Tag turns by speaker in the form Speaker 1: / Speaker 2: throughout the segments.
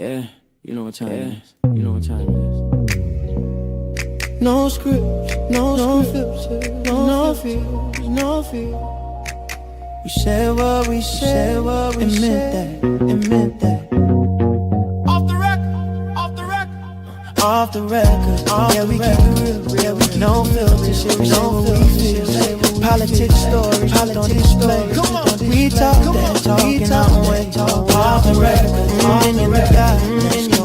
Speaker 1: Yeah, you know what time it is. You know what time it is. No script, no filters, no fears, no fear. We said what we said, and meant that. Off the record, off the record. Yeah, we keep it real, no filters, no filters. Politics stories, on display. We talk that talk and our way. Off the record, in the guy.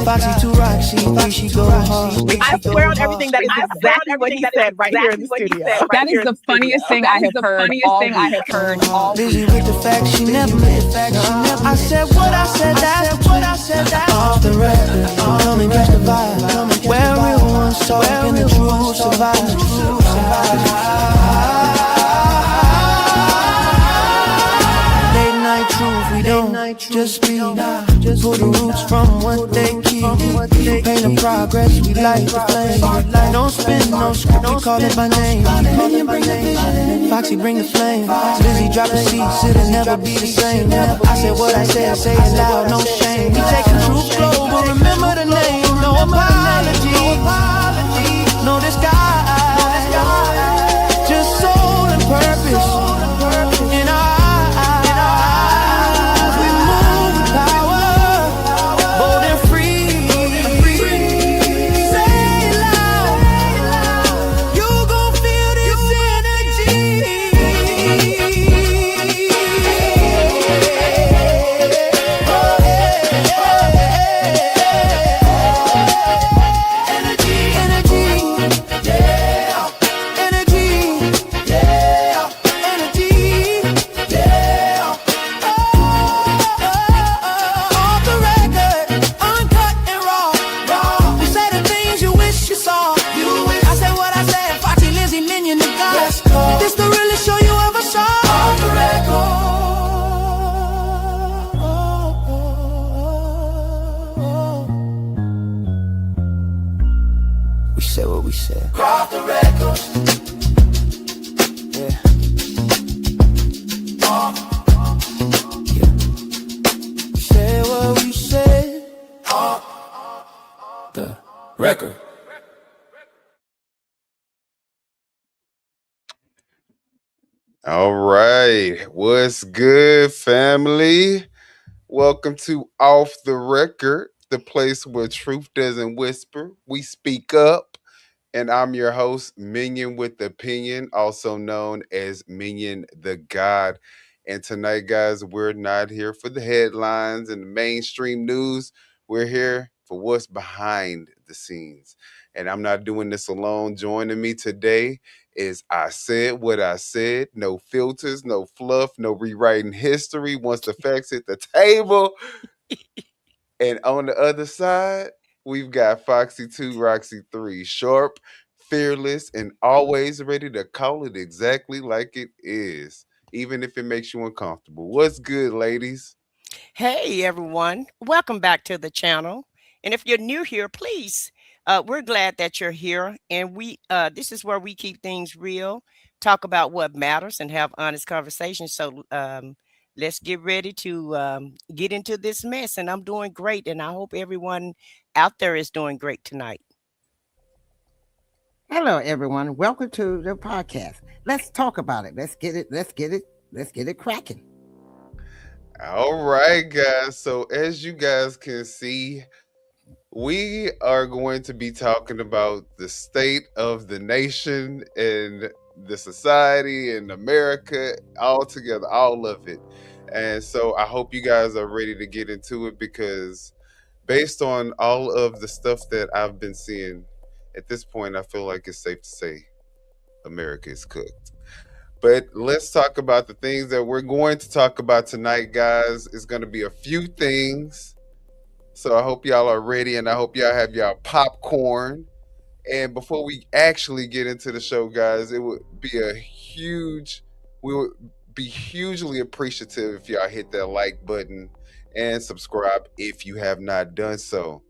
Speaker 1: Foxy to Roxy, she go hard.
Speaker 2: I swear on everything that is exactly what he said right here in the studio.
Speaker 3: That is the funniest thing I have heard all week.
Speaker 1: Busy with the facts, she never lived. I said what I said, that's what I said. Off the record, come and catch the vibe. Where real ones talk and the truth survive. Late night truth, we don't just speak. Pull the roots from what they keep. Paint the progress, we light the flame. No spin, no script, we call it by name. Minion bring the vision, Foxy bring the flame. Busy drop the seats, it'll never be the same. I said what I said, say it loud, no shame. We take the truth global, remember the name. No apology, no disguise. Just soul and purpose in our eyes. We move with power, bold and free. Say it loud, you gon' feel this energy. We said what we said. Off the record. Yeah. Yeah. We said what we said. Off the record.
Speaker 4: All right. What's good, family? Welcome to Off the Record, the place where truth doesn't whisper. We speak up. And I'm your host, Minion with Opinion, also known as Minion the God. And tonight, guys, we're not here for the headlines and the mainstream news. We're here for what's behind the scenes. And I'm not doing this alone. Joining me today is I Said What I Said. No filters, no fluff, no rewriting history. Once the facts hit the table. And on the other side, we've got Foxy 2, Roxy 3. Sharp, fearless, and always ready to call it exactly like it is, even if it makes you uncomfortable. What's good, ladies?
Speaker 2: Hey everyone, welcome back to the channel. And if you're new here, please, we're glad that you're here. And this is where we keep things real, talk about what matters, and have honest conversations. So let's get ready to get into this mess. And I'm doing great, and I hope everyone out there is doing great tonight.
Speaker 5: Hello, everyone. Welcome to the podcast. Let's talk about it. Let's get it cracking.
Speaker 4: All right, guys. So, as you guys can see, we are going to be talking about the state of the nation and the society and America all together, all of it. And so I hope you guys are ready to get into it because based on all of the stuff that I've been seeing at this point, I feel like it's safe to say America is cooked. But let's talk about the things that we're going to talk about tonight, guys. It's going to be a few things. So I hope y'all are ready and I hope y'all have y'all popcorn. And before we actually get into the show, guys, we would be hugely appreciative if y'all hit that like button and subscribe if you have not done so.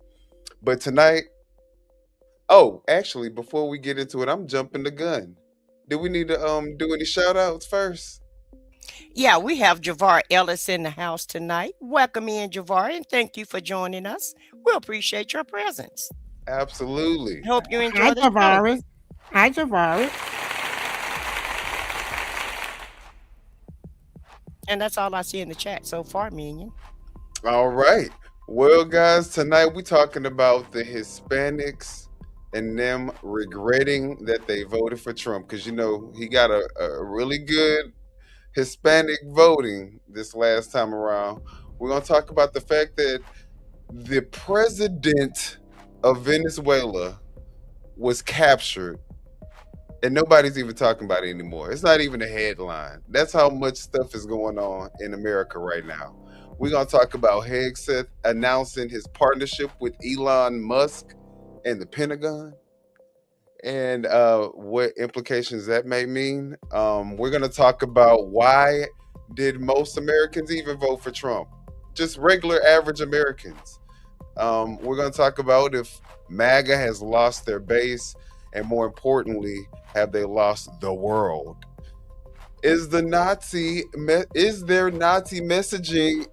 Speaker 4: But tonight, actually, before we get into it, I'm jumping the gun. Do we need to do any shout outs first?
Speaker 2: Yeah, we have Javar Ellis in the house tonight. Welcome in, Javar, and thank you for joining us. We appreciate your presence.
Speaker 4: Absolutely.
Speaker 2: Hope you
Speaker 5: Hi,
Speaker 2: enjoy the show.
Speaker 5: Javaris. Hi, Javaris.
Speaker 2: And that's all I see in the chat so far, Minion.
Speaker 4: All right. Well, guys, tonight we talking about the Hispanics and them regretting that they voted for Trump because he got a really good Hispanic voting this last time around. We're gonna talk about the fact that the president of Venezuela was captured and nobody's even talking about it anymore. It's not even a headline. That's how much stuff is going on in America right now. We're going to talk about Hegseth announcing his partnership with Elon Musk and the Pentagon and what implications that may mean. We're going to talk about why did most Americans even vote for Trump? Just regular average Americans. We're going to talk about if MAGA has lost their base, and more importantly, have they lost the world? Is there Nazi messaging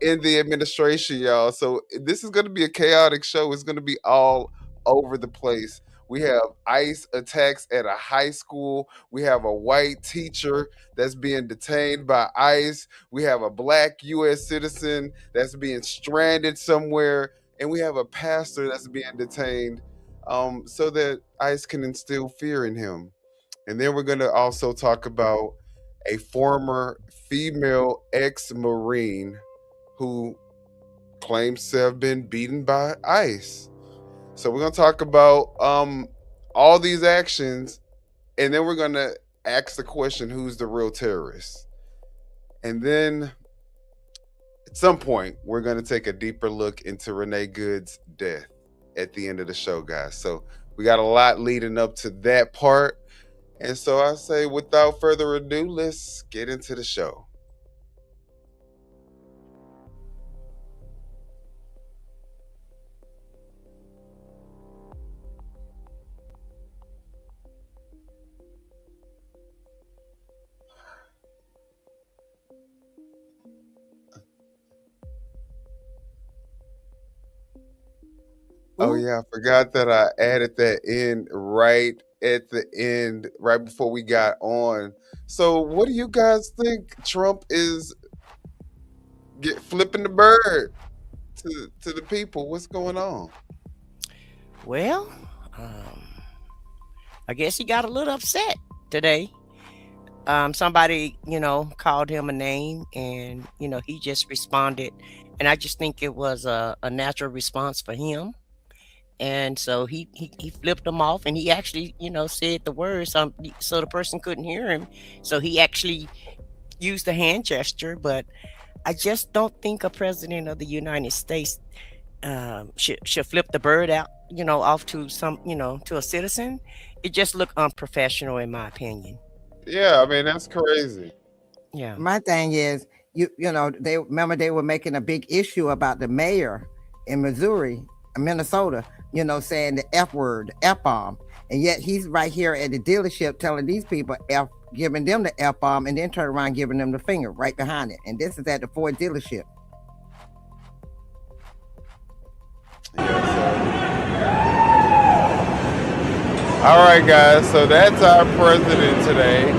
Speaker 4: in the administration, y'all? So this is going to be a chaotic show. It's going to be all over the place. We have ICE attacks at a high school. We have a white teacher that's being detained by ICE. We have a Black U.S. citizen that's being stranded somewhere, and we have a pastor that's being detained, so that ICE can instill fear in him. And then we're going to also talk about a former female ex-Marine who claims to have been beaten by ICE. So we're going to talk about all these actions, and then we're going to ask the question, who's the real terrorist? And then at some point, we're going to take a deeper look into Renee Good's death at the end of the show, guys. So we got a lot leading up to that part. And so I say, without further ado, let's get into the show. Oh, yeah, I forgot that I added that in right at the end, right before we got on. So what do you guys think? Trump is flipping the bird to the people. What's going on?
Speaker 2: Well, I guess he got a little upset today. Somebody, called him a name, and he just responded, and I just think it was a natural response for him. And so he flipped them off, and he actually, said the words, so the person couldn't hear him. So he actually used a hand gesture, but I just don't think a president of the United States should flip the bird out, off to some, to a citizen. It just looked unprofessional, in my opinion.
Speaker 4: Yeah, I mean, that's crazy.
Speaker 2: Yeah.
Speaker 5: My thing is, they remember they were making a big issue about the mayor in Minnesota, saying the F word, the F bomb. And yet he's right here at the dealership telling these people F, giving them the F bomb, and then turn around giving them the finger right behind it. And this is at the Ford dealership.
Speaker 4: All right, guys. So that's our president today.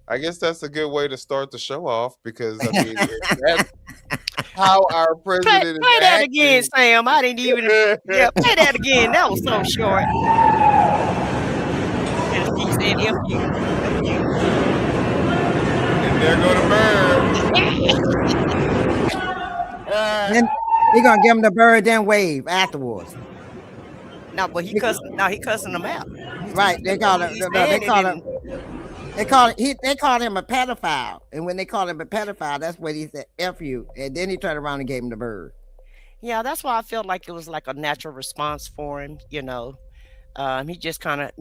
Speaker 4: I guess that's a good way to start the show off, because I mean, that's how our president
Speaker 2: play
Speaker 4: is
Speaker 2: that
Speaker 4: acting.
Speaker 2: again, Sam. I didn't even. Yeah, play that again. That was so short. And he said, "F you, F you."
Speaker 4: And there go the bird.
Speaker 5: Then he gonna give him the bird, then wave afterwards.
Speaker 2: No, but he cussing. No, he cussing them out.
Speaker 5: Right? They call him. They call him. They called him a pedophile, and when they called him a pedophile, that's when he said "F you," and then he turned around and gave him the bird.
Speaker 2: Yeah, that's why I felt like it was like a natural response for him. He just kind of,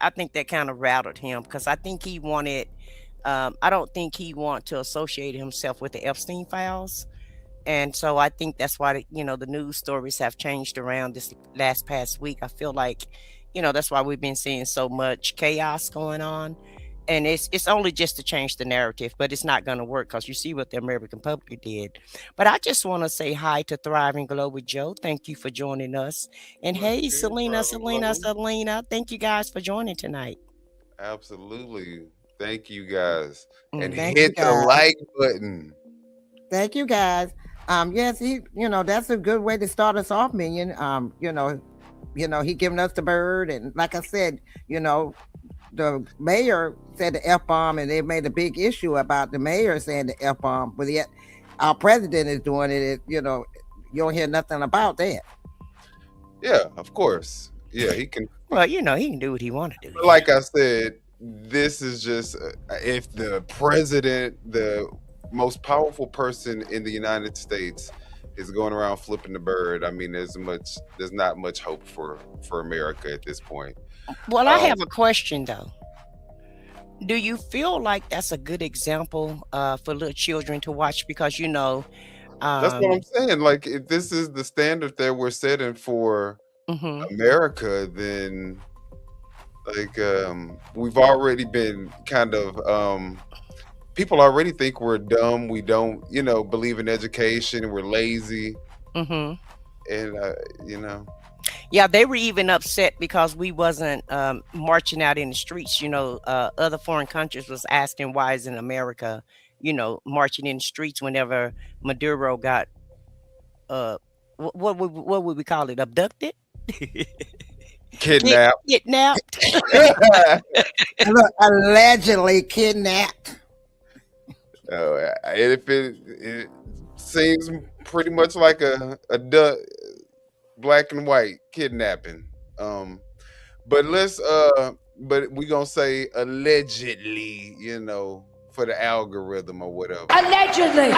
Speaker 2: I think that kind of rattled him, because I think he wanted. I don't think he wanted to associate himself with the Epstein files, and so I think that's why the news stories have changed around this past week. I feel like, that's why we've been seeing so much chaos going on. and it's only just to change the narrative, but it's not going to work because you see what the American public did. But I just want to say hi to Thriving Global Joe. Thank you for joining us. And
Speaker 4: What's
Speaker 2: hey,
Speaker 4: good,
Speaker 2: Selena,
Speaker 4: Private
Speaker 2: Selena,
Speaker 4: Global?
Speaker 2: Selena. Thank you guys for joining tonight.
Speaker 4: Absolutely. Thank you guys. And
Speaker 5: Thank
Speaker 2: Hmm.
Speaker 5: you,
Speaker 4: hit the
Speaker 5: guys.
Speaker 4: like button.
Speaker 5: Thank you, guys. Yes, that's a good way to start us off, Minion. He giving us the bird, and like I said, the mayor said the F bomb, and they made a big issue about the mayor saying the F bomb, but yet our president is doing it. You don't hear nothing about that.
Speaker 4: Yeah, of course. Yeah, he can.
Speaker 2: Well, he can do what he want to do.
Speaker 4: Like I said, this is just if the president, the most powerful person in the United States, is going around flipping the bird. I mean, there's not much hope for America at this point.
Speaker 2: Well, I have a question though. Do you feel like that's a good example for little children to watch? Because
Speaker 4: That's what I'm saying. Like, if this is the standard that we're setting for
Speaker 2: mhm.
Speaker 4: America, then like we've already been kind of people already think we're dumb. We don't, believe in education. We're lazy,
Speaker 2: Mhm.
Speaker 4: and you know,
Speaker 2: Yeah, they were even upset because we wasn't marching out in the streets. Other foreign countries was asking why isn't America, marching in the streets whenever Maduro got uh what would we call it? Abducted?
Speaker 4: kidnapped.
Speaker 2: Kidnapped.
Speaker 5: Allegedly kidnapped.
Speaker 4: And if it seems pretty much like a black and white kidnapping. But but we gonna say allegedly, for the algorithm or whatever.
Speaker 1: Allegedly.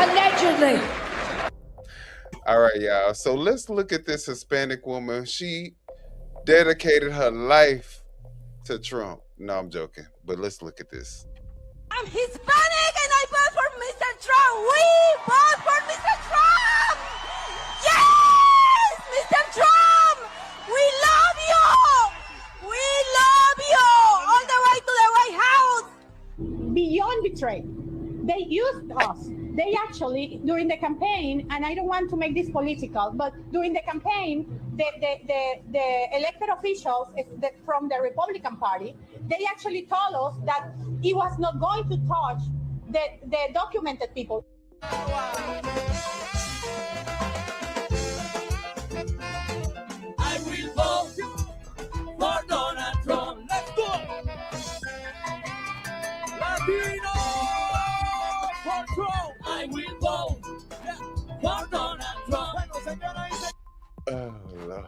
Speaker 4: All right, y'all. So let's look at this Hispanic woman. She dedicated her life to Trump. No, I'm joking. But let's look at this.
Speaker 1: I'm Hispanic and I vote for Mr. Trump. We vote for Mr. Trump. Yes, Mr. Trump. We love you. We love you. All the way to the White House.
Speaker 6: Beyond betray. They used us. They actually, during the campaign, and I don't want to make this political, but during the campaign, the elected officials from the Republican Party, they actually told us that he was not going to touch the documented people.
Speaker 1: I will vote for Donald Trump. Let's go. Latino for Trump. I will vote for Donald Trump.
Speaker 4: Oh, Lord.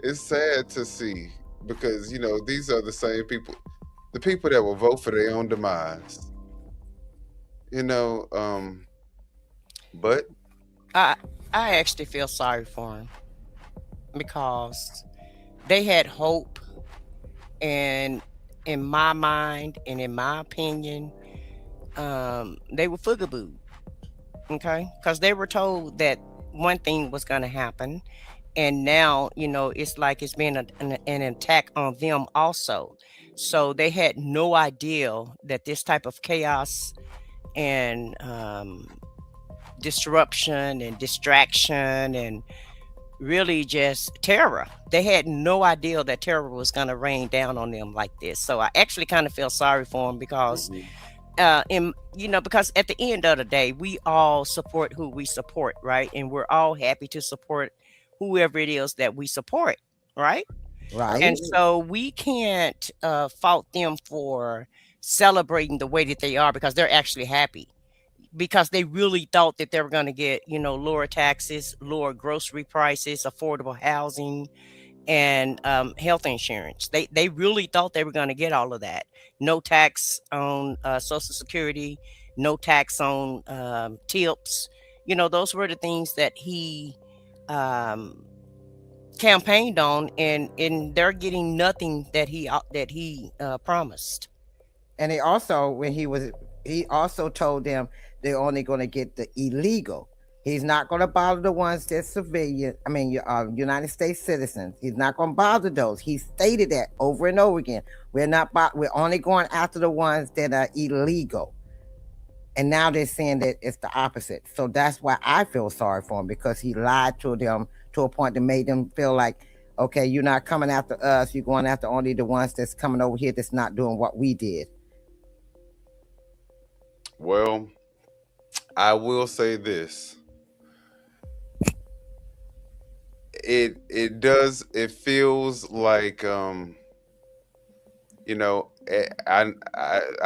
Speaker 4: It's sad to see because these are the same people, the people that will vote for their own demise. But
Speaker 2: I actually feel sorry for him because they had hope, and in my mind and in my opinion, they were fugaboo. Okay, because they were told that one thing was going to happen, and now it's like it's been an attack on them also. So they had no idea that this type of chaos and disruption and distraction and really just terror. They had no idea that terror was going to rain down on them like this. So I actually kind of feel sorry for them because because at the end of the day, we all support who we support, right? And we're all happy to support whoever it is that we support, right?
Speaker 5: Right.
Speaker 2: And so we can't fault them for celebrating the way that they are because they're actually happy, because they really thought that they were going to get lower taxes, lower grocery prices, affordable housing, and health insurance. They really thought they were going to get all of that. No tax on Social Security, no tax on tips. Those were the things that he campaigned on, and they're getting nothing that he promised.
Speaker 5: And he also told them they're only going to get the illegal. He's not going to bother the ones that's civilian. I mean, United States citizens. He's not going to bother those. He stated that over and over again. We're only going after the ones that are illegal. And now they're saying that it's the opposite. So that's why I feel sorry for him, because he lied to them to a point that made them feel like, okay, you're not coming after us. You're going after only the ones that's coming over here that's not doing what we did.
Speaker 4: Well, I will say this. It feels like you know, I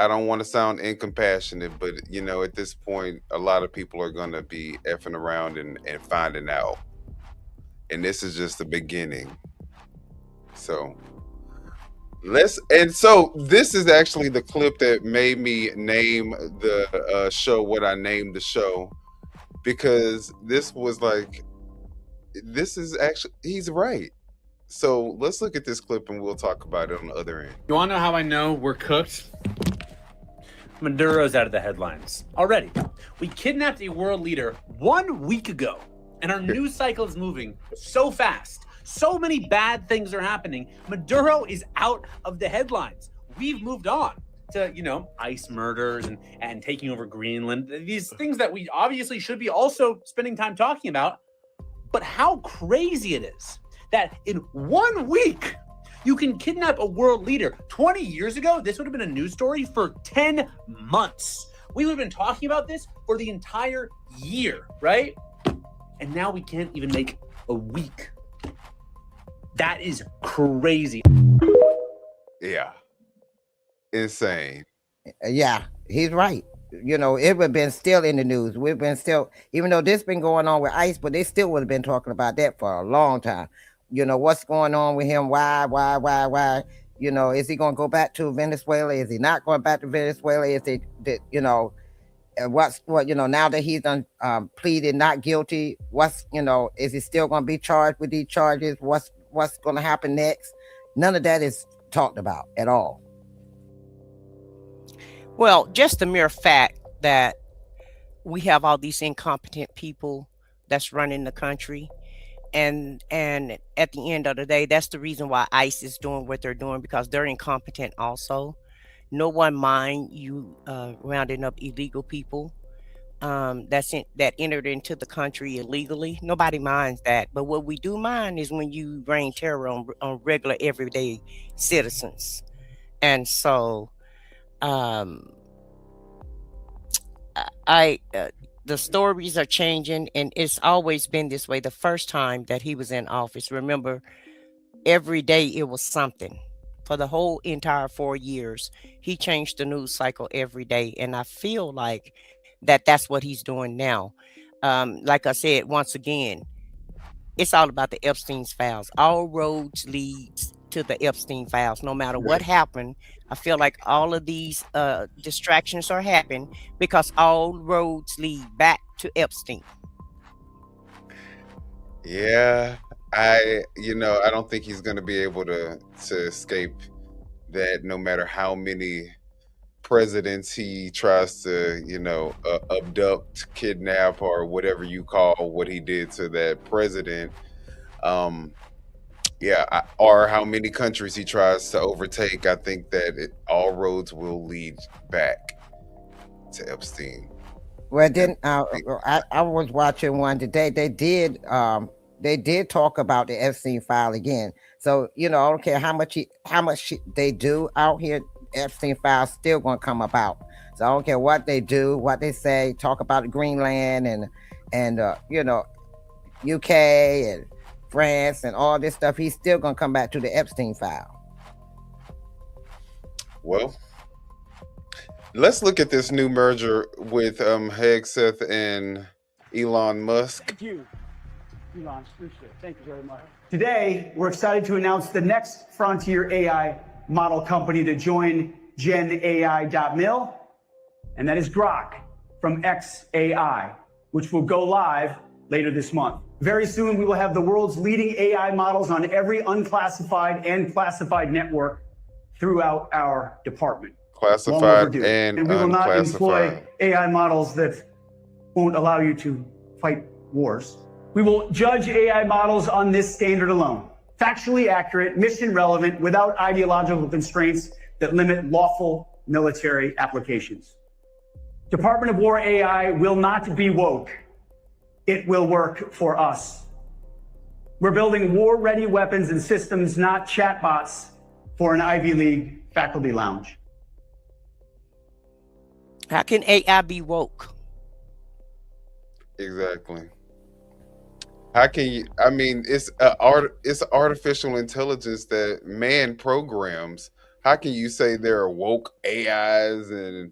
Speaker 4: don't want to sound incompassionate, but you know, at this point, a lot of people are gonna be effing around and finding out, and this is just the beginning. So so this is actually the clip that made me name the show what I named the show, because this was like, this is actually, he's right. So let's look at this clip and we'll talk about it on the other end.
Speaker 7: You want to know how I know we're cooked? Maduro's out of the headlines already. We kidnapped a world leader 1 week ago, and our news cycle is moving so fast. So many bad things are happening. Maduro is out of the headlines. We've moved on to, you know, ICE murders and taking over Greenland. These things that we obviously should be also spending time talking about. But how crazy it is that in 1 week, you can kidnap a world leader. 20 years ago, this would have been a news story for 10 months. We would have been talking about this for the entire year, right? And now we can't even make a week. That is crazy.
Speaker 4: Yeah. Insane.
Speaker 5: Yeah, he's right. You know, it would have been still in the news. We've been still, even though this been going on with ICE, but they still would have been talking about that for a long time. You know, what's going on with him? Why? You know, is he going to go back to Venezuela? Is he not going back to Venezuela? Is it, you know, you know, now that he's done pleaded not guilty, you know, is he still going to be charged with these charges? What's going to happen next? None of that is talked about at all.
Speaker 2: Well, just the mere fact that we have all these incompetent people that's running the country, and at the end of the day, that's the reason why ICE is doing what they're doing, because they're incompetent also. No one mind you rounding up illegal people that entered into the country illegally. Nobody minds that. But what we do mind is when you rain terror on regular everyday citizens. And so the stories are changing, and it's always been this way. The first time that he was in office, remember, every day it was something. For the whole entire 4 years, he changed the news cycle every day, and I feel like that's what he's doing now. Like I said, once again, it's all about the Epstein's files. All roads lead to the Epstein files. No matter what happened, I feel like all of these distractions are happening because all roads lead back to Epstein.
Speaker 4: Yeah, I don't think he's going to be able to escape that, no matter how many presidents he tries to, abduct, kidnap, or whatever you call what he did to that president. Or how many countries he tries to overtake. I think that all roads will lead back to Epstein.
Speaker 5: Well, then I was watching one today. They did talk about the Epstein file again. So I don't care how much they do out here, Epstein file still gonna come about. So I don't care what they do, what they say, talk about Greenland and UK and France and all this stuff. He's still gonna come back to the Epstein file.
Speaker 4: Well, let's look at this new merger with Hegseth and Elon Musk.
Speaker 8: Thank you, Elon. Appreciate it. Thank you very much. Today, we're excited to announce the next frontier AI model company to join GenAI.mil, and that is Grok from xAI, which will go live later this month. Very soon, we will have the world's leading AI models on every unclassified and classified network throughout our department.
Speaker 4: Classified and
Speaker 8: we will not
Speaker 4: unclassified.
Speaker 8: employ AI models that won't allow you to fight wars. We will judge AI models on this standard alone. Factually accurate, mission relevant, without ideological constraints that limit lawful military applications. Department of War AI will not be woke. It will work for us. We're building war-ready weapons and systems, not chatbots for an Ivy League faculty lounge.
Speaker 2: How can AI be woke?
Speaker 4: Exactly. How can you? I mean, it's artificial intelligence that man programs. How can you say there are woke AIs and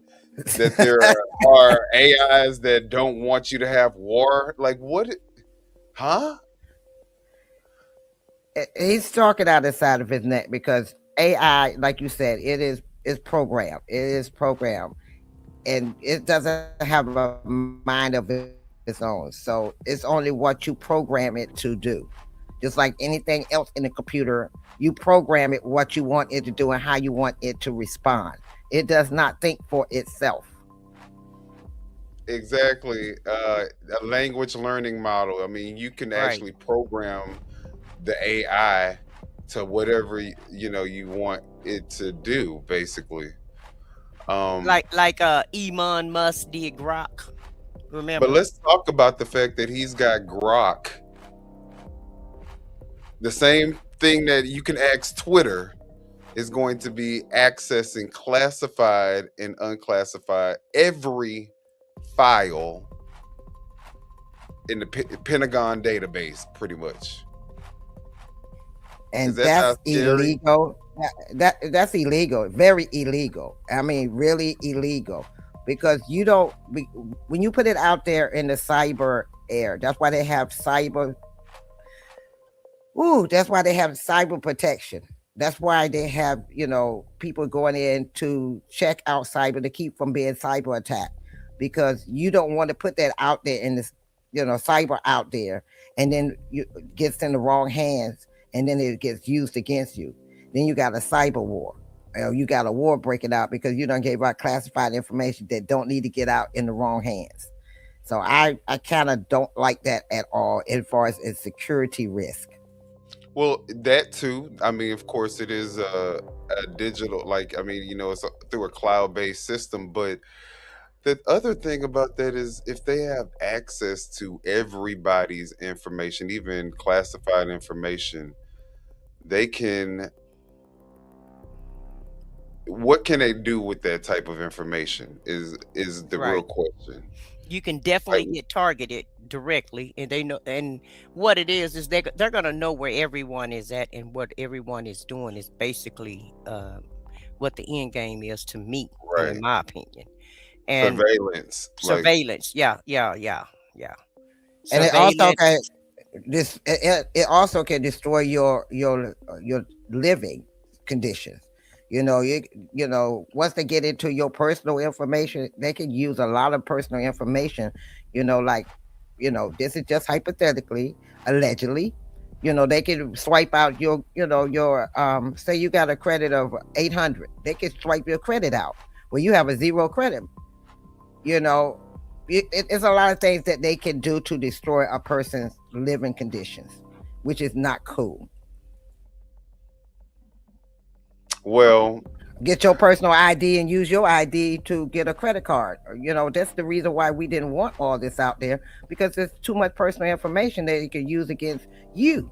Speaker 4: that there are AIs that don't want you to have war? Like what? Huh?
Speaker 5: He's talking out the side of his neck because AI, like you said, is programmed. It is programmed, and it doesn't have a mind of its own. So it's only what you program it to do. Just like anything else in the computer, you program it what you want it to do and how you want it to respond. It does not think for itself.
Speaker 4: Exactly. A language learning model. I mean, you can actually program the AI to whatever you want it to do, basically.
Speaker 2: Like Elon Musk did Grok. Remember?
Speaker 4: But let's talk about the fact that he's got Grok. The same thing that you can ask Twitter is going to be accessing classified and unclassified every file in the Pentagon database, pretty much.
Speaker 5: And that's illegal. That's illegal. Very illegal. I mean, really illegal. Because when you put it out there in the cyber air, that's why they have cyber. That's why they have cyber protection. That's why they have, people going in to check out cyber to keep from being cyber attacked. Because you don't want to put that out there in this, cyber out there, and then it gets in the wrong hands, and then it gets used against you. Then you got a cyber war. You got a war breaking out because you done gave out classified information that don't need to get out in the wrong hands. So I kind of don't like that at all as far as its security risk.
Speaker 4: Well, that too. I mean, of course, it is a digital, it's through a cloud-based system. But the other thing about that is if they have access to everybody's information, even classified information, they can. What can they do with that type of information is the real question.
Speaker 2: You can definitely get targeted directly, and they know. And what it is they're going to know where everyone is at, and what everyone is doing is basically what the end game is to me, in my opinion. And surveillance, yeah.
Speaker 5: And it also can it also can destroy your living conditions. Once they get into your personal information, they can use a lot of personal information. This is just hypothetically, allegedly. They can swipe out your say you got a credit of 800, they can swipe your credit out. Well, you have a 0 credit. It's a lot of things that they can do to destroy a person's living conditions, which is not cool.
Speaker 4: Well,
Speaker 5: get your personal ID and use your ID to get a credit card. That's the reason why we didn't want all this out there, because there's too much personal information that you can use against you.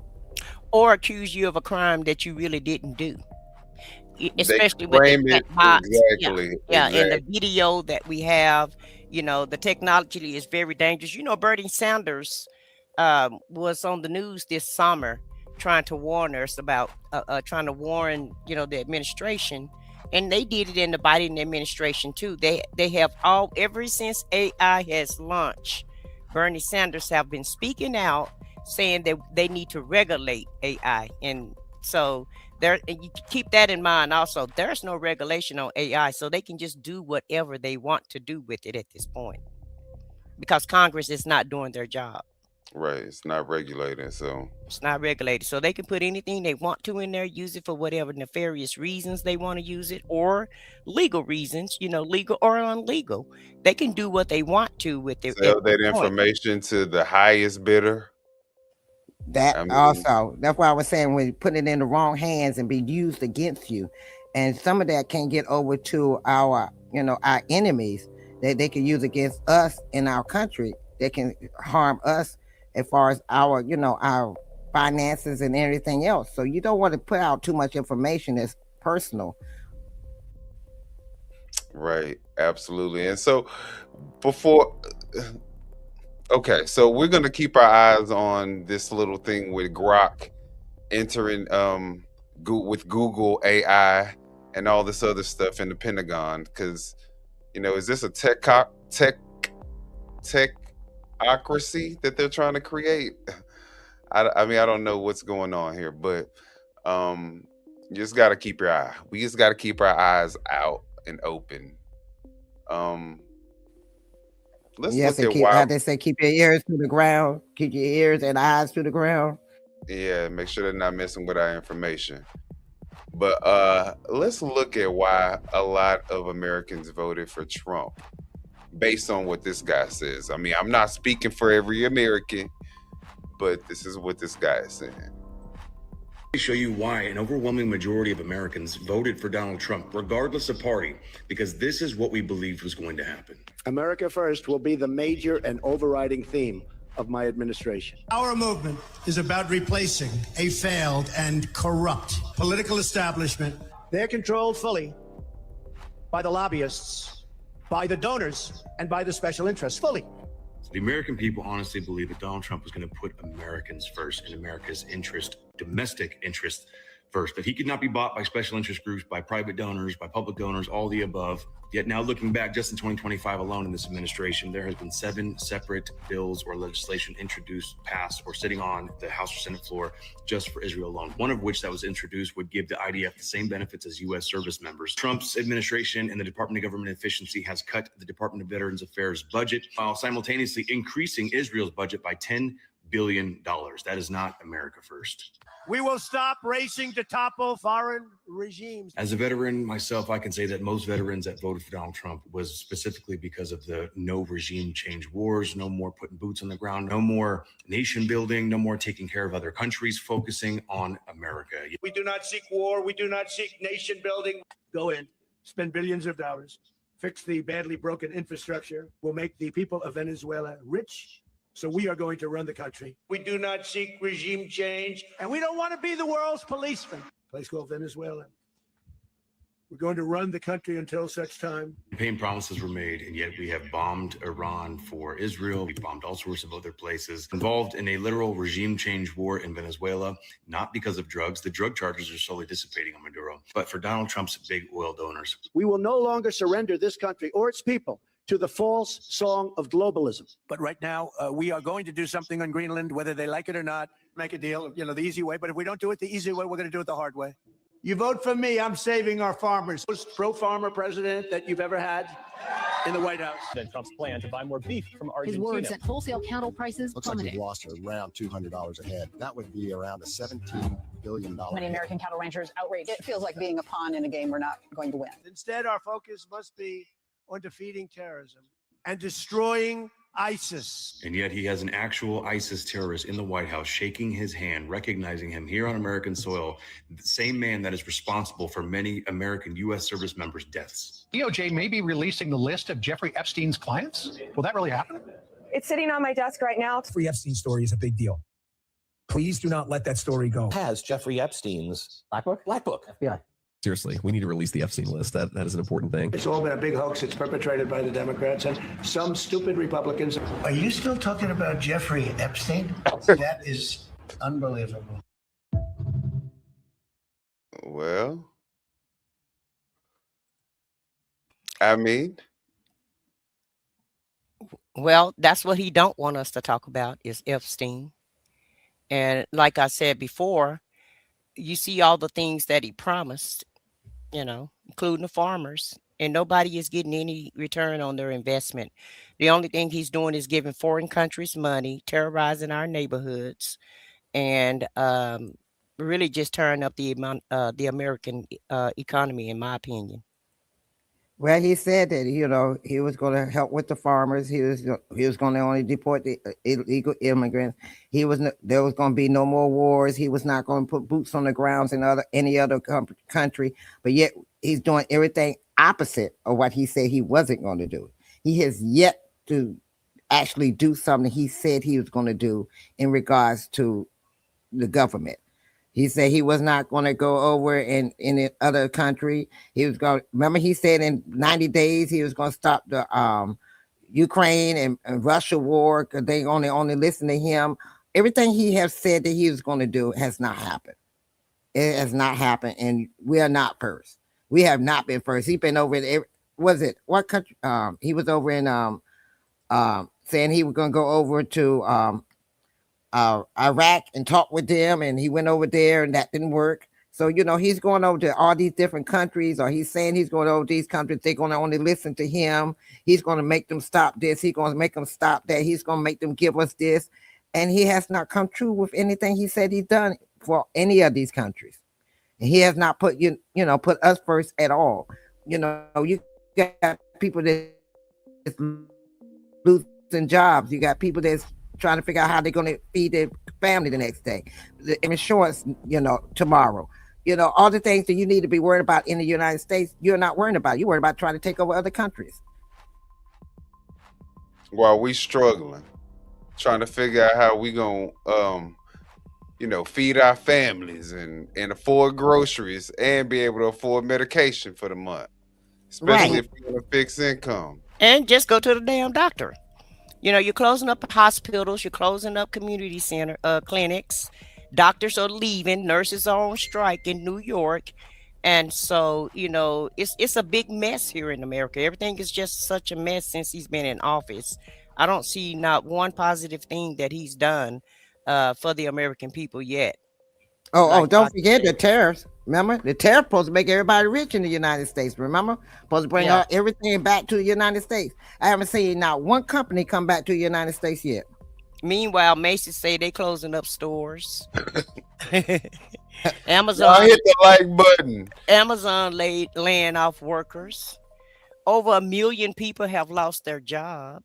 Speaker 2: Or accuse you of a crime that you really didn't do. Especially with the box.
Speaker 4: Exactly.
Speaker 2: And the video that we have, the technology is very dangerous. Bernie Sanders was on the news this summer trying to warn us about trying to warn the administration, and they did it in the Biden administration too. They have ever since AI has launched, Bernie Sanders have been speaking out saying that they need to regulate AI. And so there, and you keep that in mind also, there's no regulation on AI, so they can just do whatever they want to do with it at this point, because Congress is not doing their job.
Speaker 4: Right. It's not regulated, so
Speaker 2: it's not regulated. So they can put anything they want to in there, use it for whatever nefarious reasons they want to use it, or legal reasons, legal or illegal. They can do what they want to with it.
Speaker 4: sell that information to the highest bidder.
Speaker 5: That
Speaker 4: I mean,
Speaker 5: also, that's why I was saying when you put it in the wrong hands and be used against you, and some of that can get over to our, our enemies that they can use against us in our country. They can harm us as far as our, our finances and everything else. So you don't want to put out too much information that's personal.
Speaker 4: right. Absolutely. And so before okay, so we're gonna keep our eyes on this little thing with Grok entering with Google AI and all this other stuff in the Pentagon, because is this a techocracy that they're trying to create? I mean, I don't know what's going on here, but you just got to keep your eye. We just got to keep our eyes out and open. Let's
Speaker 5: Yes,
Speaker 4: look
Speaker 5: and
Speaker 4: at
Speaker 5: keep,
Speaker 4: why.
Speaker 5: how they say, keep your ears to the ground, keep your ears and eyes to the ground.
Speaker 4: Yeah, make sure they're not messing with our information. But let's look at why a lot of Americans voted for Trump based on what this guy says. I mean, I'm not speaking for every American, but this is what this guy is saying.
Speaker 9: To show you why an overwhelming majority of Americans voted for Donald Trump, regardless of party, because this is what we believed was going to happen.
Speaker 10: America First will be the major and overriding theme of my administration.
Speaker 11: Our movement is about replacing a failed and corrupt political establishment.
Speaker 10: They're controlled fully by the lobbyists, by the donors, and by the special interests, fully.
Speaker 9: The American people honestly believe that Donald Trump was going to put Americans first and America's interest, domestic interest first, that he could not be bought by special interest groups, by private donors, by public donors, all the above. Yet now looking back, just in 2025 alone in this administration, there has been 7 separate bills or legislation introduced, passed, or sitting on the House or Senate floor just for Israel alone. One of which that was introduced would give the IDF the same benefits as U.S. service members. Trump's administration and the Department of Government Efficiency has cut the Department of Veterans Affairs budget while simultaneously increasing Israel's budget by $10 billion. That is not America first.
Speaker 10: We will stop racing to topple foreign regimes.
Speaker 9: As a veteran myself, I can say that most veterans that voted for Donald Trump was specifically because of the no regime change wars, no more putting boots on the ground, no more nation building, no more taking care of other countries, focusing on America.
Speaker 10: We do not seek war. We do not seek nation building. Go in, spend billions of dollars, fix the badly broken infrastructure. We'll make the people of Venezuela rich. So we are going to run the country. We do not seek regime change, and we don't want to be the world's policeman. A place called Venezuela. We're going to run the country until such time.
Speaker 9: Campaign promises were made, and yet we have bombed Iran for Israel. We've bombed all sorts of other places. Involved in a literal regime change war in Venezuela, not because of drugs. The drug charges are slowly dissipating on Maduro, but for Donald Trump's big oil donors.
Speaker 10: We will no longer surrender this country or its people to the false song of globalism. But right now, we are going to do something on Greenland, whether they like it or not, make a deal, the easy way. But if we don't do it the easy way, we're going to do it the hard way. You vote for me, I'm saving our farmers. Most pro-farmer president that you've ever had in the White House.
Speaker 12: Then Trump's plan to buy more beef from Argentina.
Speaker 13: His word sent wholesale cattle prices
Speaker 14: Looks
Speaker 13: plummeting.
Speaker 14: like we've lost around $200 a head. That would be around a $17 billion.
Speaker 13: Many American cattle ranchers outraged. It feels like being a pawn in a game we're not going to win.
Speaker 10: Instead, our focus must be on defeating terrorism and destroying ISIS.
Speaker 9: And yet he has an actual ISIS terrorist in the White House shaking his hand, recognizing him here on American soil, the same man that is responsible for many American U.S. service members' deaths.
Speaker 15: DOJ may be releasing the list of Jeffrey Epstein's clients. Will that really happen?
Speaker 16: It's sitting on my desk right now.
Speaker 17: Jeffrey Epstein story is a big deal. Please do not let that story go.
Speaker 18: Has Jeffrey Epstein's
Speaker 19: Black Book?
Speaker 18: Black Book.
Speaker 19: FBI.
Speaker 20: Seriously, we need to release the Epstein list. That is an important thing.
Speaker 10: It's all been a big hoax. It's perpetrated by the Democrats and some stupid Republicans.
Speaker 11: Are you still talking about Jeffrey Epstein? That is unbelievable.
Speaker 4: Well, I mean,
Speaker 2: well, that's what he don't want us to talk about is Epstein. And like I said before, you see all the things that he promised, including the farmers. and nobody is getting any return on their investment. The only thing he's doing is giving foreign countries money, terrorizing our neighborhoods, and really just tearing up the American economy, in my opinion.
Speaker 5: Well, he said that he was going to help with the farmers. He was going to only deport the illegal immigrants. There was going to be no more wars. He was not going to put boots on the grounds in any other country. But yet he's doing everything opposite of what he said he wasn't going to do. He has yet to actually do something he said he was going to do in regards to the government. He said he was not going to go over in the other country. He was going. Remember, he said in 90 days he was going to stop the Ukraine and Russia war because they only listen to him. Everything he has said that he was going to do has not happened. It has not happened, and we are not first. We have not been first. He's been over in what country? He was over in saying he was going to go over to Iraq and talk with them, and he went over there and that didn't work. So he's going over to all these different countries, or he's saying he's going over these countries. They're going to only listen to him. He's going to make them stop this. He's going to make them stop that. He's going to make them give us this, and he has not come true with anything he said he's done for any of these countries. And he has not put put us first at all. You got people that's losing jobs. You got people that's trying to figure out how they're going to feed their family the next day, the insurance, tomorrow, all the things that you need to be worried about in the United States, you're not worried about. You're worried about trying to take over other countries.
Speaker 4: While we struggling, trying to figure out how we going to, feed our families and afford groceries and be able to afford medication for the month, especially if you're on a fixed income.
Speaker 2: And just go to the damn doctor. You're closing up hospitals, you're closing up community center clinics. Doctors are leaving, nurses are on strike in New York. And so, it's a big mess here in America. Everything is just such a mess since he's been in office. I don't see not one positive thing that he's done for the American people yet.
Speaker 5: Don't forget the tariffs. Remember, the tariff supposed to make everybody rich in the United States. Remember, supposed to bring everything back to the United States. I haven't seen not one company come back to the United States yet.
Speaker 2: Meanwhile, Macy's say they closing up stores. Amazon
Speaker 4: hit the like button.
Speaker 2: Amazon laying off workers. Over 1 million people have lost their job.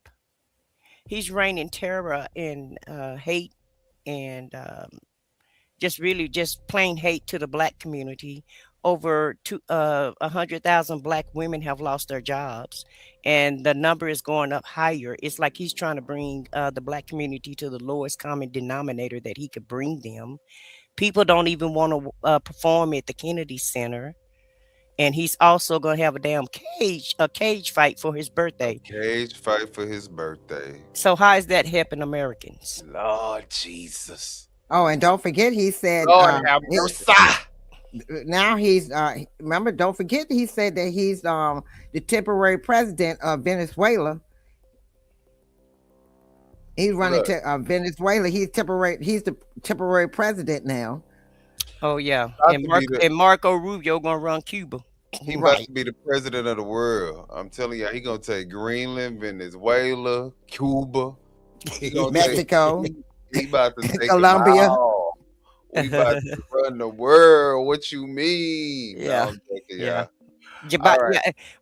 Speaker 2: He's raining terror and hate and just plain hate to the Black community. Over 100,000 Black women have lost their jobs, and the number is going up higher. It's like he's trying to bring the Black community to the lowest common denominator that he could bring them. People don't even want to perform at the Kennedy Center. And he's also going to have a cage fight for his birthday.
Speaker 4: Cage fight for his birthday.
Speaker 2: So how is that helping Americans?
Speaker 4: Lord Jesus.
Speaker 5: Oh, and don't forget, he said,
Speaker 4: Lord have mercy.
Speaker 5: Now he's remember, don't forget he said that he's the temporary president of Venezuela. He's running to Venezuela. He's the temporary president now.
Speaker 2: Oh yeah. And Marco Rubio gonna run Cuba.
Speaker 4: He about to be the president of the world. I'm telling you, he gonna take Greenland, Venezuela, Cuba,
Speaker 5: Mexico.
Speaker 4: He about to take
Speaker 5: Colombia.
Speaker 4: We about to run the world. What you mean?
Speaker 2: Yeah.
Speaker 4: Yeah.
Speaker 2: But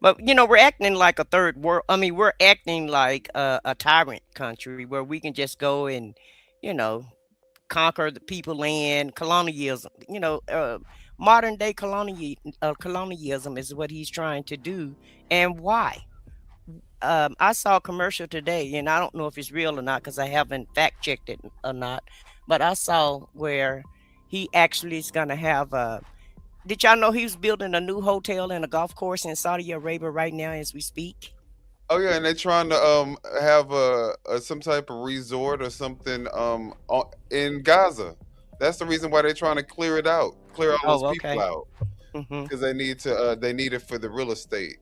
Speaker 2: we're acting like a third world. I mean, we're acting like a tyrant country where we can just go and, conquer the people land. Colonialism, modern day colonialism is what he's trying to do. And why? I saw a commercial today, and I don't know if it's real or not because I haven't fact checked it or not, but I saw where he actually is going to have did y'all know he was building a new hotel and a golf course in Saudi Arabia right now as we speak?
Speaker 4: Oh yeah, and they're trying to have some type of resort or something in Gaza. That's the reason why they're trying to clear it out, clear all those people out, because they need it for the real estate.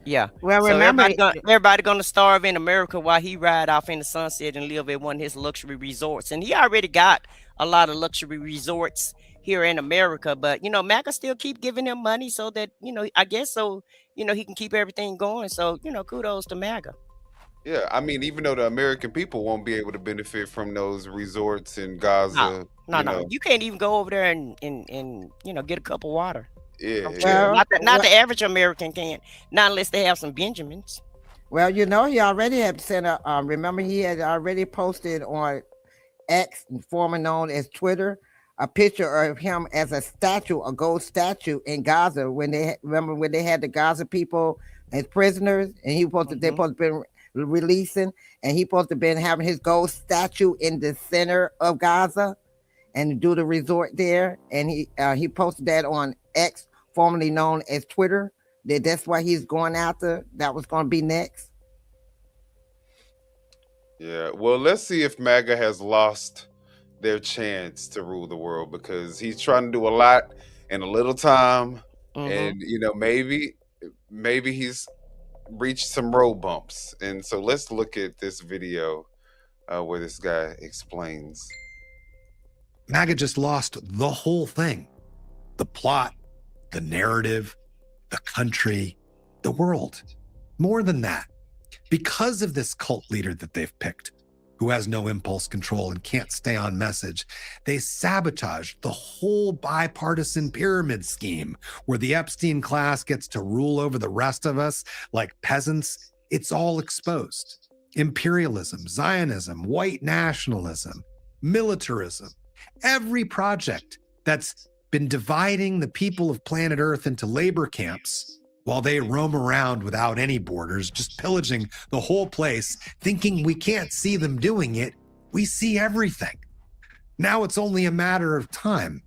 Speaker 2: Yeah.
Speaker 5: Well,
Speaker 2: so
Speaker 5: remember,
Speaker 2: everybody gonna starve in America while he ride off in the sunset and live at one of his luxury resorts. And he already got a lot of luxury resorts here in America. But, MAGA still keep giving him money so that, I guess so, he can keep everything going. So, kudos to MAGA.
Speaker 4: Yeah, I mean, even though the American people won't be able to benefit from those resorts in Gaza,
Speaker 2: No. You can't even go over there and get a cup of water.
Speaker 4: Yeah.
Speaker 2: Not the average American can, not unless they have some Benjamins.
Speaker 5: Well, he already had sent remember he had already posted on X, formerly known as Twitter, a picture of him as a gold statue in Gaza when they had the Gaza people as prisoners, and they supposed to been releasing, and he supposed to been having his gold statue in the center of Gaza and do the resort there, and he posted that on X, formerly known as Twitter. That's why he's going after. That was going to be next.
Speaker 4: Yeah, well, let's see if MAGA has lost their chance to rule the world, because he's trying to do a lot in a little time, and maybe he's reached some road bumps. And so let's look at this video where this guy explains.
Speaker 17: MAGA just lost the whole thing. The plot, the narrative, the country, the world. More than that, because of this cult leader that they've picked, who has no impulse control and can't stay on message, they sabotaged the whole bipartisan pyramid scheme where the Epstein class gets to rule over the rest of us like peasants. It's all exposed. Imperialism, Zionism, white nationalism, militarism, every project that's been dividing the people of planet Earth into labor camps while they roam around without any borders, just pillaging the whole place, thinking we can't see them doing it. We see everything. Now it's only a matter of time.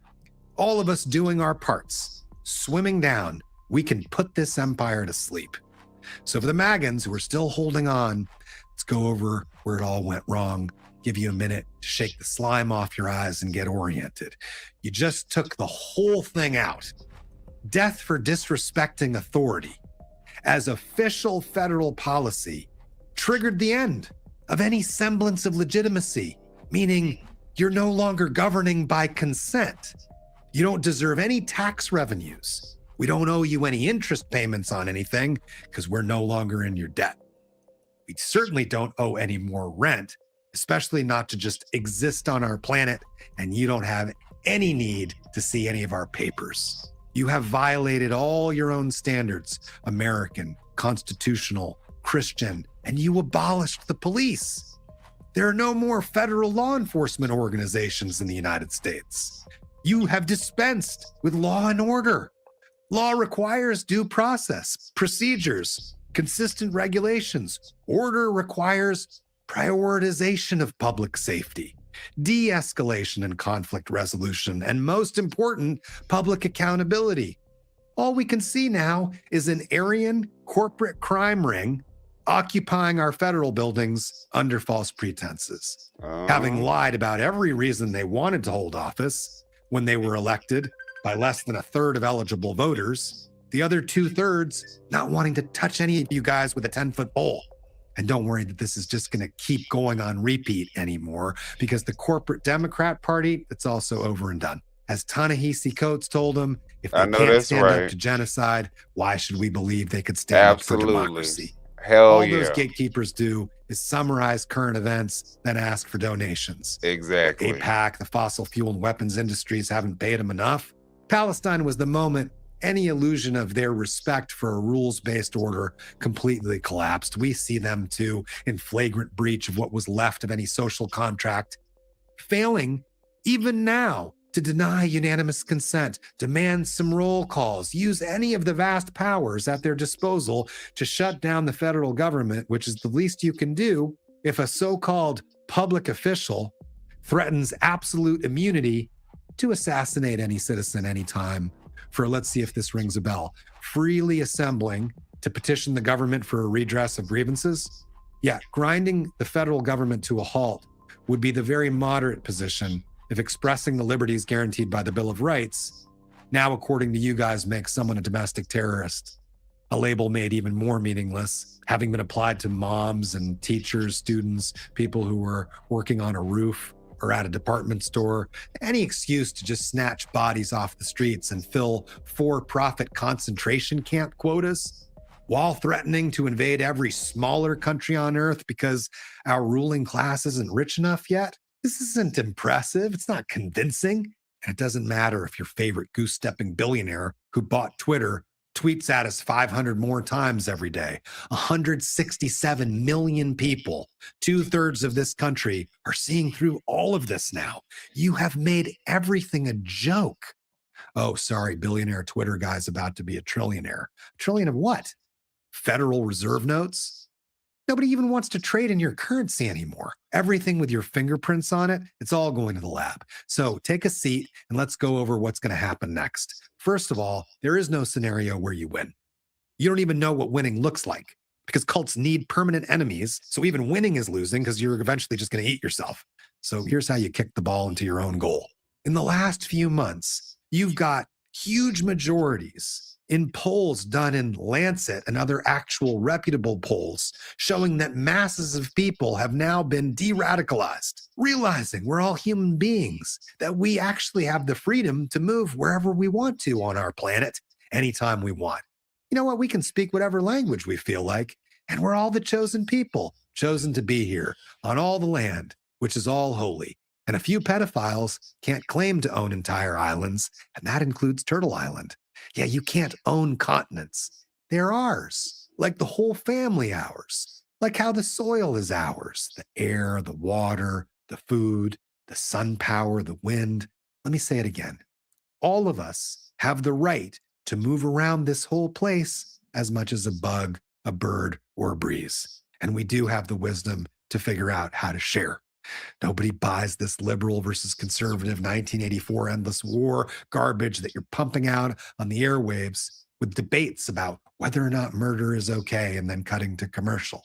Speaker 17: All of us doing our parts, swimming down, we can put this empire to sleep. So for the Magans who are still holding on, let's go over where it all went wrong, give you a minute to shake the slime off your eyes and get oriented. You just took the whole thing out. Death for disrespecting authority as official federal policy triggered the end of any semblance of legitimacy, meaning you're no longer governing by consent. You don't deserve any tax revenues. We don't owe you any interest payments on anything because we're no longer in your debt. We certainly don't owe any more rent, especially not to just exist on our planet, and you don't have any need to see any of our papers. You have violated all your own standards, American, constitutional, Christian, and you abolished the police. There are no more federal law enforcement organizations in the United States. You have dispensed with law and order. Law requires due process, procedures, consistent regulations. Order requires prioritization of public safety, de-escalation and conflict resolution, and most important, public accountability. All we can see now is an Aryan corporate crime ring occupying our federal buildings under false pretenses, having lied about every reason they wanted to hold office when they were elected by less than a third of eligible voters, the other 2/3 not wanting to touch any of you guys with a 10-foot pole. And don't worry that this is just going to keep going on repeat anymore, because the corporate Democrat Party, it's also over and done. As Ta-Nehisi Coates told them, if they can't stand up to genocide, why should we believe they could stand up for democracy? All those gatekeepers do is summarize current events, then ask for donations.
Speaker 4: Exactly.
Speaker 17: AIPAC, the fossil fuel and weapons industries haven't paid them enough. Palestine was the moment any illusion of their respect for a rules-based order completely collapsed. We see them too in flagrant breach of what was left of any social contract, failing even now to deny unanimous consent, demand some roll calls, use any of the vast powers at their disposal to shut down the federal government, which is the least you can do if a so-called public official threatens absolute immunity to assassinate any citizen anytime for, let's see if this rings a bell, freely assembling to petition the government for a redress of grievances. Yeah, grinding the federal government to a halt would be the very moderate position if expressing the liberties guaranteed by the Bill of Rights now, according to you guys, makes someone a domestic terrorist. A label made even more meaningless, having been applied to moms and teachers, students, people who were working on a roof. or at a department store, any excuse to just snatch bodies off the streets and fill for-profit concentration camp quotas, while threatening to invade every smaller country on earth because our ruling class isn't rich enough yet. This isn't impressive. It's not convincing. And it doesn't matter if your favorite goose-stepping billionaire who bought Twitter tweets at us 500 more times every day. 167 million people, 2/3 of this country, are seeing through all of this now. You have made everything a joke. Oh, sorry, billionaire Twitter guy's about to be a trillionaire. A trillion of what? Federal Reserve notes? Nobody even wants to trade in your currency anymore. Everything with your fingerprints on it, it's all going to the lab. So take a seat and let's go over what's going to happen next. First of all, there is no scenario where you win. You don't even know what winning looks like because cults need permanent enemies. So even winning is losing because you're eventually just going to eat yourself. So here's how you kick the ball into your own goal. In the last few months, you've got huge majorities in polls done in Lancet and other actual reputable polls showing that masses of people have now been de-radicalized, realizing we're all human beings, that we actually have the freedom to move wherever we want to on our planet anytime we want. You know what? We can speak whatever language we feel like, and we're all the chosen people, chosen to be here on all the land, which is all holy. And a few pedophiles can't claim to own entire islands, and that includes Turtle Island. Yeah, you can't own continents. They're ours, like the whole family ours, like how the soil is ours, the air, the water, the food, the sun power, the wind. Let me say it again. All of us have the right to move around this whole place as much as a bug, a bird, or a breeze. And we do have the wisdom to figure out how to share. Nobody buys this liberal versus conservative 1984 endless war garbage that you're pumping out on the airwaves with debates about whether or not murder is okay and then cutting to commercial.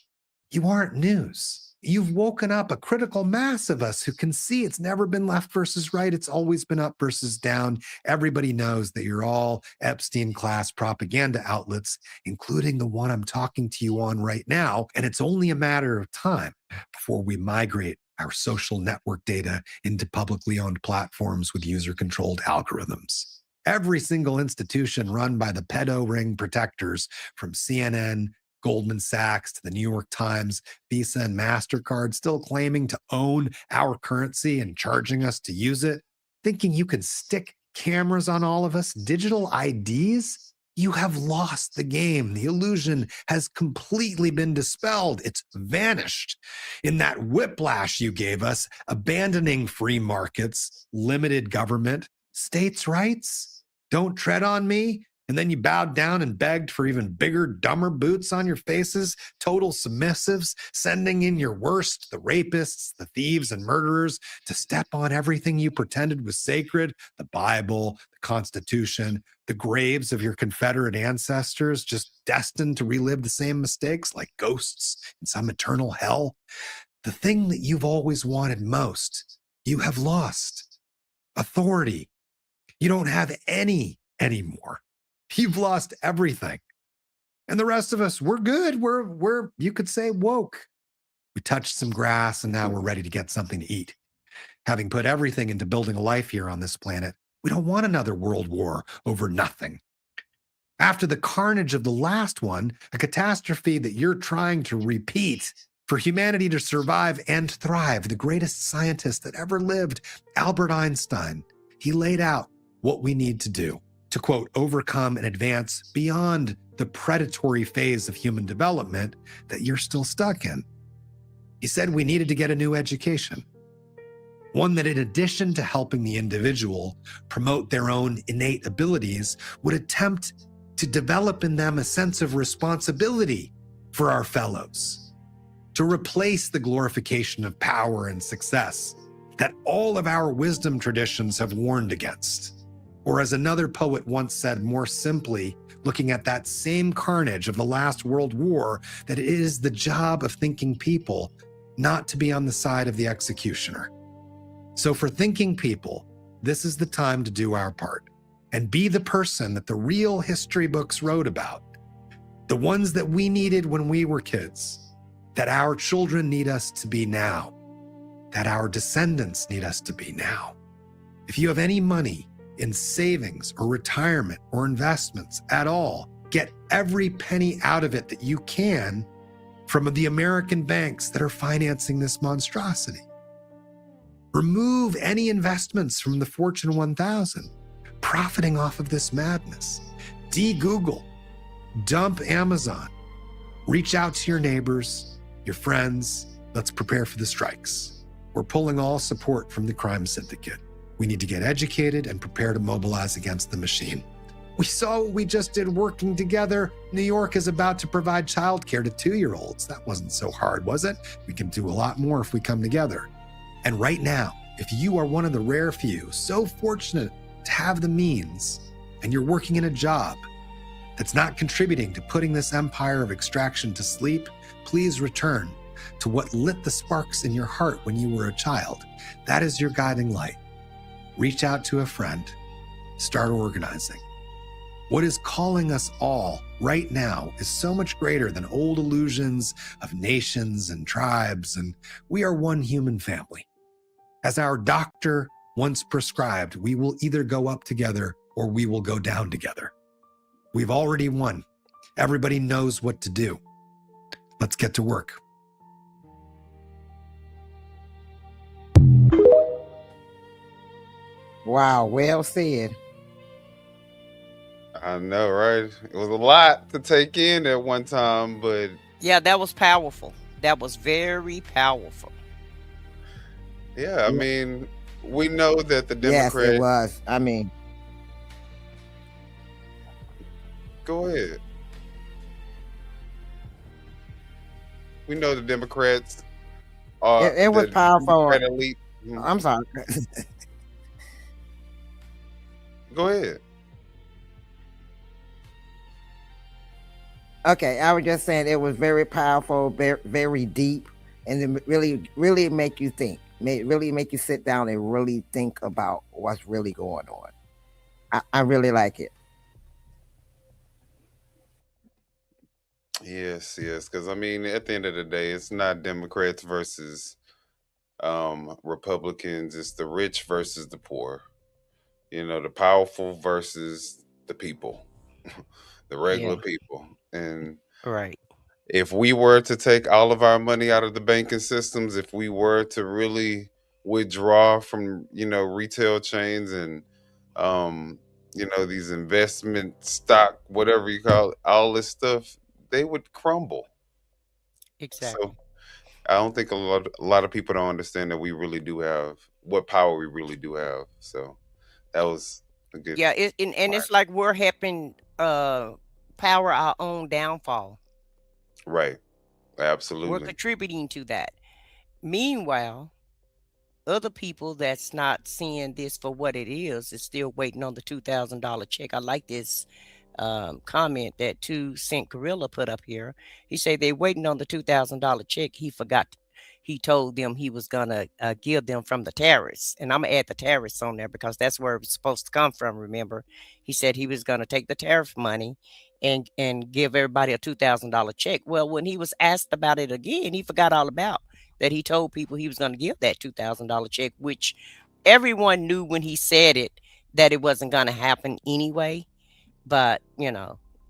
Speaker 17: You aren't news. You've woken up a critical mass of us who can see it's never been left versus right. It's always been up versus down. Everybody knows that you're all Epstein-class propaganda outlets, including the one I'm talking to you on right now. And it's only a matter of time before we migrate our social network data into publicly owned platforms with user-controlled algorithms. Every single institution run by the pedo ring protectors, from CNN, Goldman Sachs to the New York Times, Visa and MasterCard, still claiming to own our currency and charging us to use it, thinking you can stick cameras on all of us, digital IDs? You have lost the game. The illusion has completely been dispelled. It's vanished. In that whiplash you gave us, abandoning free markets, limited government, states' rights, don't tread on me, and then you bowed down and begged for even bigger, dumber boots on your faces, total submissives, sending in your worst, the rapists, the thieves, and murderers, to step on everything you pretended was sacred, the Bible, the Constitution, the graves of your Confederate ancestors, just destined to relive the same mistakes like ghosts in some eternal hell. The thing that you've always wanted most, you have lost. Authority. You don't have any anymore. You've lost everything. And the rest of us, we're good. We're you could say, woke. We touched some grass and now we're ready to get something to eat. Having put everything into building a life here on this planet, we don't want another world war over nothing. After the carnage of the last one, a catastrophe that you're trying to repeat for humanity to survive and thrive, the greatest scientist that ever lived, Albert Einstein, he laid out what we need to do to, quote, overcome and advance beyond the predatory phase of human development that you're still stuck in. He said we needed to get a new education, one that in addition to helping the individual promote their own innate abilities, would attempt to develop in them a sense of responsibility for our fellows, to replace the glorification of power and success that all of our wisdom traditions have warned against. Or as another poet once said more simply, looking at that same carnage of the last World War, that it is the job of thinking people not to be on the side of the executioner. So for thinking people, this is the time to do our part and be the person that the real history books wrote about, the ones that we needed when we were kids, that our children need us to be now. that our descendants need us to be now. If you have any money in savings or retirement or investments at all, get every penny out of it that you can from the American banks that are financing this monstrosity. Remove any investments from the Fortune 1000 profiting off of this madness. De-Google, dump Amazon, reach out to your neighbors, your friends. Let's prepare for the strikes. We're pulling all support from the crime syndicate. We need to get educated and prepare to mobilize against the machine. We saw what we just did working together. New York is about to provide childcare to 2-year-olds. That wasn't so hard, was it? We can do a lot more if we come together. And right now, if you are one of the rare few so fortunate to have the means and you're working in a job that's not contributing to putting this empire of extraction to sleep, please return to what lit the sparks in your heart when you were a child. That is your guiding light. Reach out to a friend. Start organizing. What is calling us all right now is so much greater than old illusions of nations and tribes, and we are one human family. As our doctor once prescribed, we will either go up together or we will go down together. We've already won. Everybody knows what to do. Let's get to work.
Speaker 5: Wow, well said.
Speaker 4: I know, right? It was a lot to take in at one time, but
Speaker 2: yeah, that was powerful. That was very powerful.
Speaker 4: Yeah, I mean, we know that the Democrats.
Speaker 5: Yes, it was. I mean,
Speaker 4: go ahead. We know the Democrats are.
Speaker 5: It was powerful.
Speaker 4: Elite.
Speaker 5: I'm sorry.
Speaker 4: Go ahead.
Speaker 5: Okay, I was just saying it was very powerful, very, very deep, and it really make you think. Really make you sit down and really think about what's really going on. I really like it.
Speaker 4: Yes, because I mean, at the end of the day, it's not Democrats versus Republicans. It's the rich versus the poor. You know, the powerful versus the people, the regular people. And
Speaker 2: right.
Speaker 4: If we were to take all of our money out of the banking systems, if we were to really withdraw from, retail chains and, these investment stock, whatever you call it, all this stuff, they would crumble.
Speaker 2: Exactly.
Speaker 4: So I don't think a lot of people don't understand that we really do have what power we really do have. So that was a good.
Speaker 2: Yeah, and it's like we're helping power our own downfall.
Speaker 4: Right. Absolutely.
Speaker 2: We're contributing to that. Meanwhile, other people that's not seeing this for what it is still waiting on the $2,000 check. I like this comment that 2 Cent Gorilla put up here. He said they're waiting on the $2,000 check. He forgot. He told them he was gonna give them from the tariffs, and I'm gonna add the tariffs on there because that's where it was supposed to come from. Remember, he said he was gonna take the tariff money and give everybody a $2,000 check. Well, when he was asked about it again, he forgot all about that. He told people he was going to give that $2,000 check, which everyone knew when he said it that it wasn't going to happen anyway. But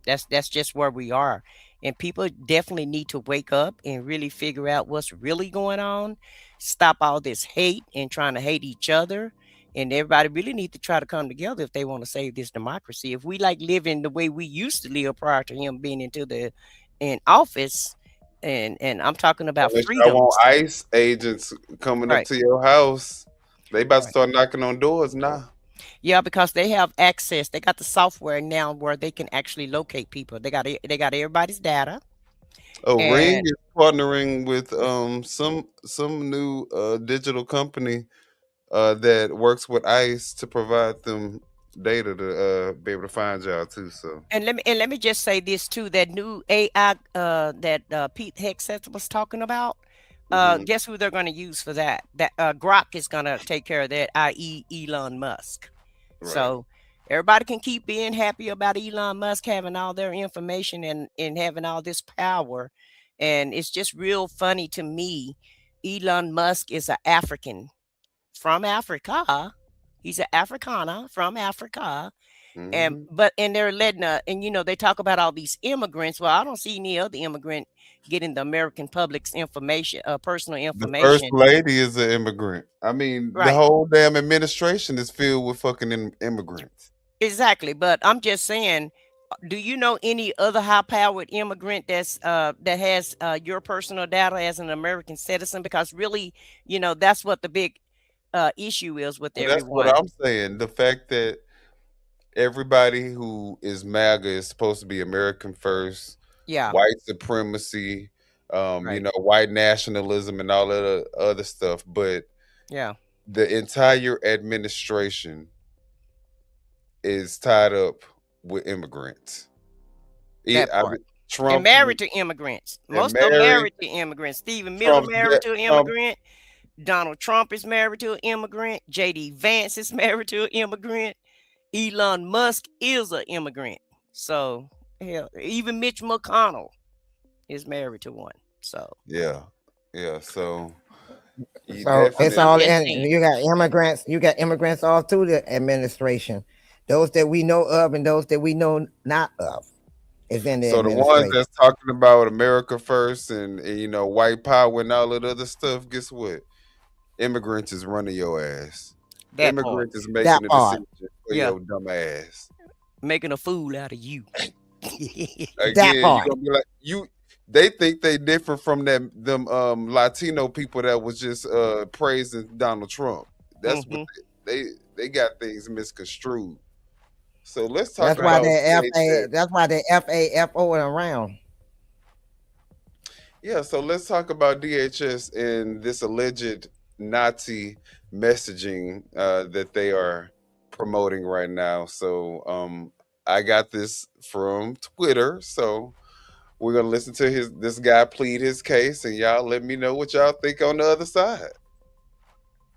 Speaker 2: that's just where we are, and people definitely need to wake up and really figure out what's really going on. Stop all this hate and trying to hate each other. And everybody really need to try to come together if they want to save this democracy. If we like living the way we used to live prior to him being in office, and I'm talking about freedom.
Speaker 4: I want ICE agents coming up to your house. They about to start knocking on doors now.
Speaker 2: Yeah, because they have access. They got the software now where they can actually locate people. They got everybody's data.
Speaker 4: Oh, Ring is partnering with some new digital company that works with ICE to provide them data to be able to find y'all too. So
Speaker 2: and let me just say this too: that new AI that Pete Hegseth was talking about. Guess who they're going to use for that? That Grok is going to take care of that, i.e., Elon Musk. Right. So everybody can keep being happy about Elon Musk having all their information and having all this power. And it's just real funny to me Elon Musk is an African from Africa. He's an Afrikaner from Africa. And they're letting and they talk about all these immigrants. Well, I don't see any other immigrant getting the American public's information, personal
Speaker 4: The first
Speaker 2: information.
Speaker 4: lady is an immigrant. I mean, the
Speaker 2: Right.
Speaker 4: whole damn administration is filled with fucking immigrants.
Speaker 2: Exactly. But I'm just saying, do you know any other high-powered immigrant that has your personal data as an American citizen? Because really, that's what the big issue is with
Speaker 4: Well, that's what
Speaker 2: everyone.
Speaker 4: I'm saying. The fact that everybody who is MAGA is supposed to be American first,
Speaker 2: Yeah.
Speaker 4: white supremacy,
Speaker 2: Right.
Speaker 4: white nationalism and all that other stuff. But
Speaker 2: Yeah.
Speaker 4: the entire administration is tied up with immigrants.
Speaker 2: That part.
Speaker 4: Trump
Speaker 2: And married to immigrants. Most of them married to immigrants. Stephen Miller married to an immigrant. Donald Trump is married to an immigrant. J.D. Vance is married to an immigrant. Elon Musk is an immigrant. So, hell, even Mitch McConnell is married to one. So,
Speaker 4: yeah. So
Speaker 5: it's all in. You got immigrants all through the administration. Those that we know of and those that we know not of is in the
Speaker 4: So the ones that's talking about America first and white power and all that other stuff, guess what? Immigrants is running your ass. Immigrants is making a decision for your dumb ass.
Speaker 2: Making a fool out of you.
Speaker 4: Again, you're gonna be like they think they different from them Latino people that was just praising Donald Trump. That's what they got things misconstrued. So let's talk about
Speaker 5: that's why they FAFO around.
Speaker 4: Yeah, so let's talk about DHS and this alleged Nazi messaging that they are promoting right now. So I got this from Twitter. So we're gonna listen to this guy plead his case, and y'all let me know what y'all think on the other side.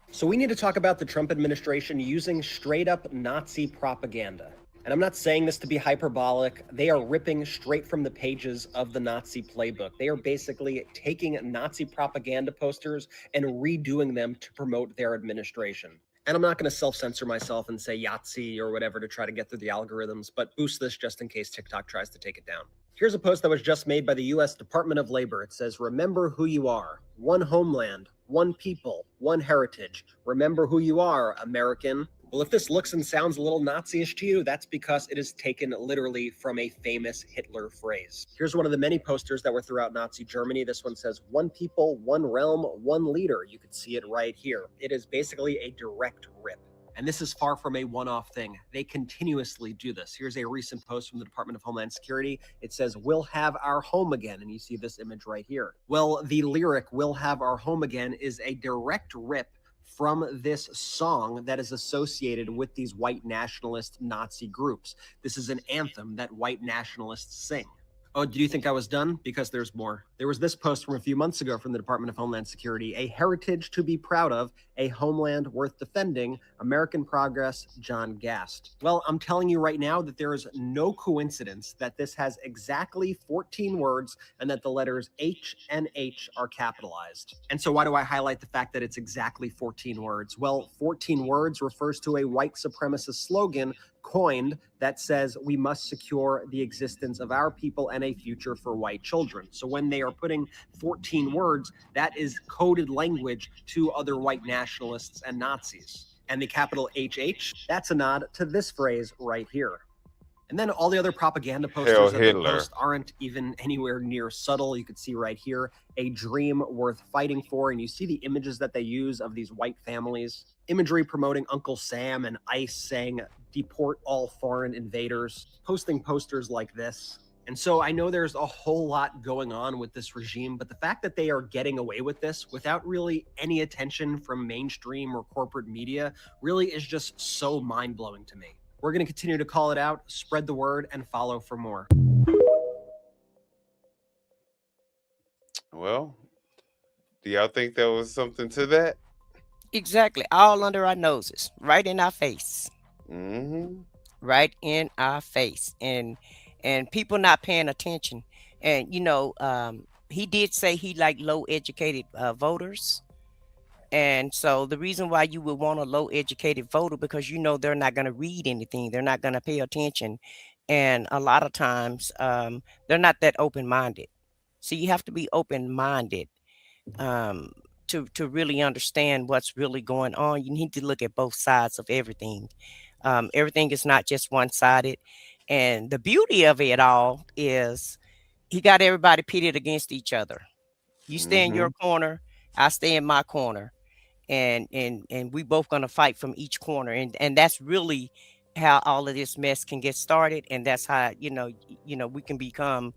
Speaker 19: So we need to talk about the Trump administration using straight up Nazi propaganda. And I'm not saying this to be hyperbolic. They are ripping straight from the pages of the Nazi playbook. They are basically taking Nazi propaganda posters and redoing them to promote their administration. And I'm not going to self-censor myself and say Yahtzee or whatever to try to get through the algorithms, but boost this just in case TikTok tries to take it down. Here's a post that was just made by the U.S. Department of Labor. It says, remember who you are. One homeland, one people, one heritage. Remember who you are, American. Well, if this looks and sounds a little Nazi-ish to you, that's because it is taken literally from a famous Hitler phrase. Here's one of the many posters that were throughout Nazi Germany. This one says, one people, one realm, one leader. You can see it right here. It is basically a direct rip. And this is far from a one-off thing. They continuously do this. Here's a recent post from the Department of Homeland Security. It says, we'll have our home again. And you see this image right here. Well, the lyric, we'll have our home again, is a direct rip from this song that is associated with these white nationalist Nazi groups. This is an anthem that white nationalists sing. Oh, do you think I was done? Because there's more. There was this post from a few months ago from the Department of Homeland Security, a heritage to be proud of, a homeland worth defending, American progress, John Gast. Well, I'm telling you right now that there is no coincidence that this has exactly 14 words and that the letters H and H are capitalized. And so why do I highlight the fact that it's exactly 14 words? Well, 14 words refers to a white supremacist slogan coined that says we must secure the existence of our people and a future for white children. So when they are putting 14 words, that is coded language to other white nationalists and Nazis. And the capital HH, that's a nod to this phrase right here. And then all the other propaganda posters that they post aren't even anywhere near subtle. You could see right here, a dream worth fighting for. And you see the images that they use of these white families. Imagery promoting Uncle Sam and ICE saying, deport all foreign invaders, posting posters like this. And so I know there's a whole lot going on with this regime, but the fact that they are getting away with this without really any attention from mainstream or corporate media really is just so mind-blowing to me. We're going to continue to call it out, spread the word, and follow for more.
Speaker 4: Well, do y'all think there was something to that?
Speaker 2: Exactly. All under our noses, right in our face. Right in our face. And people not paying attention. And, he did say he liked low educated voters. And so the reason why you would want a low educated voter, because you know they're not going to read anything, they're not going to pay attention, and a lot of times they're not that open minded. So you have to be open minded um, to really understand what's really going on. You need to look at both sides of everything. Everything is not just one sided, and the beauty of it all is he got everybody pitted against each other. You stay in your corner, I stay in my corner, and we both gonna fight from each corner, and that's really how all of this mess can get started, and that's how we can become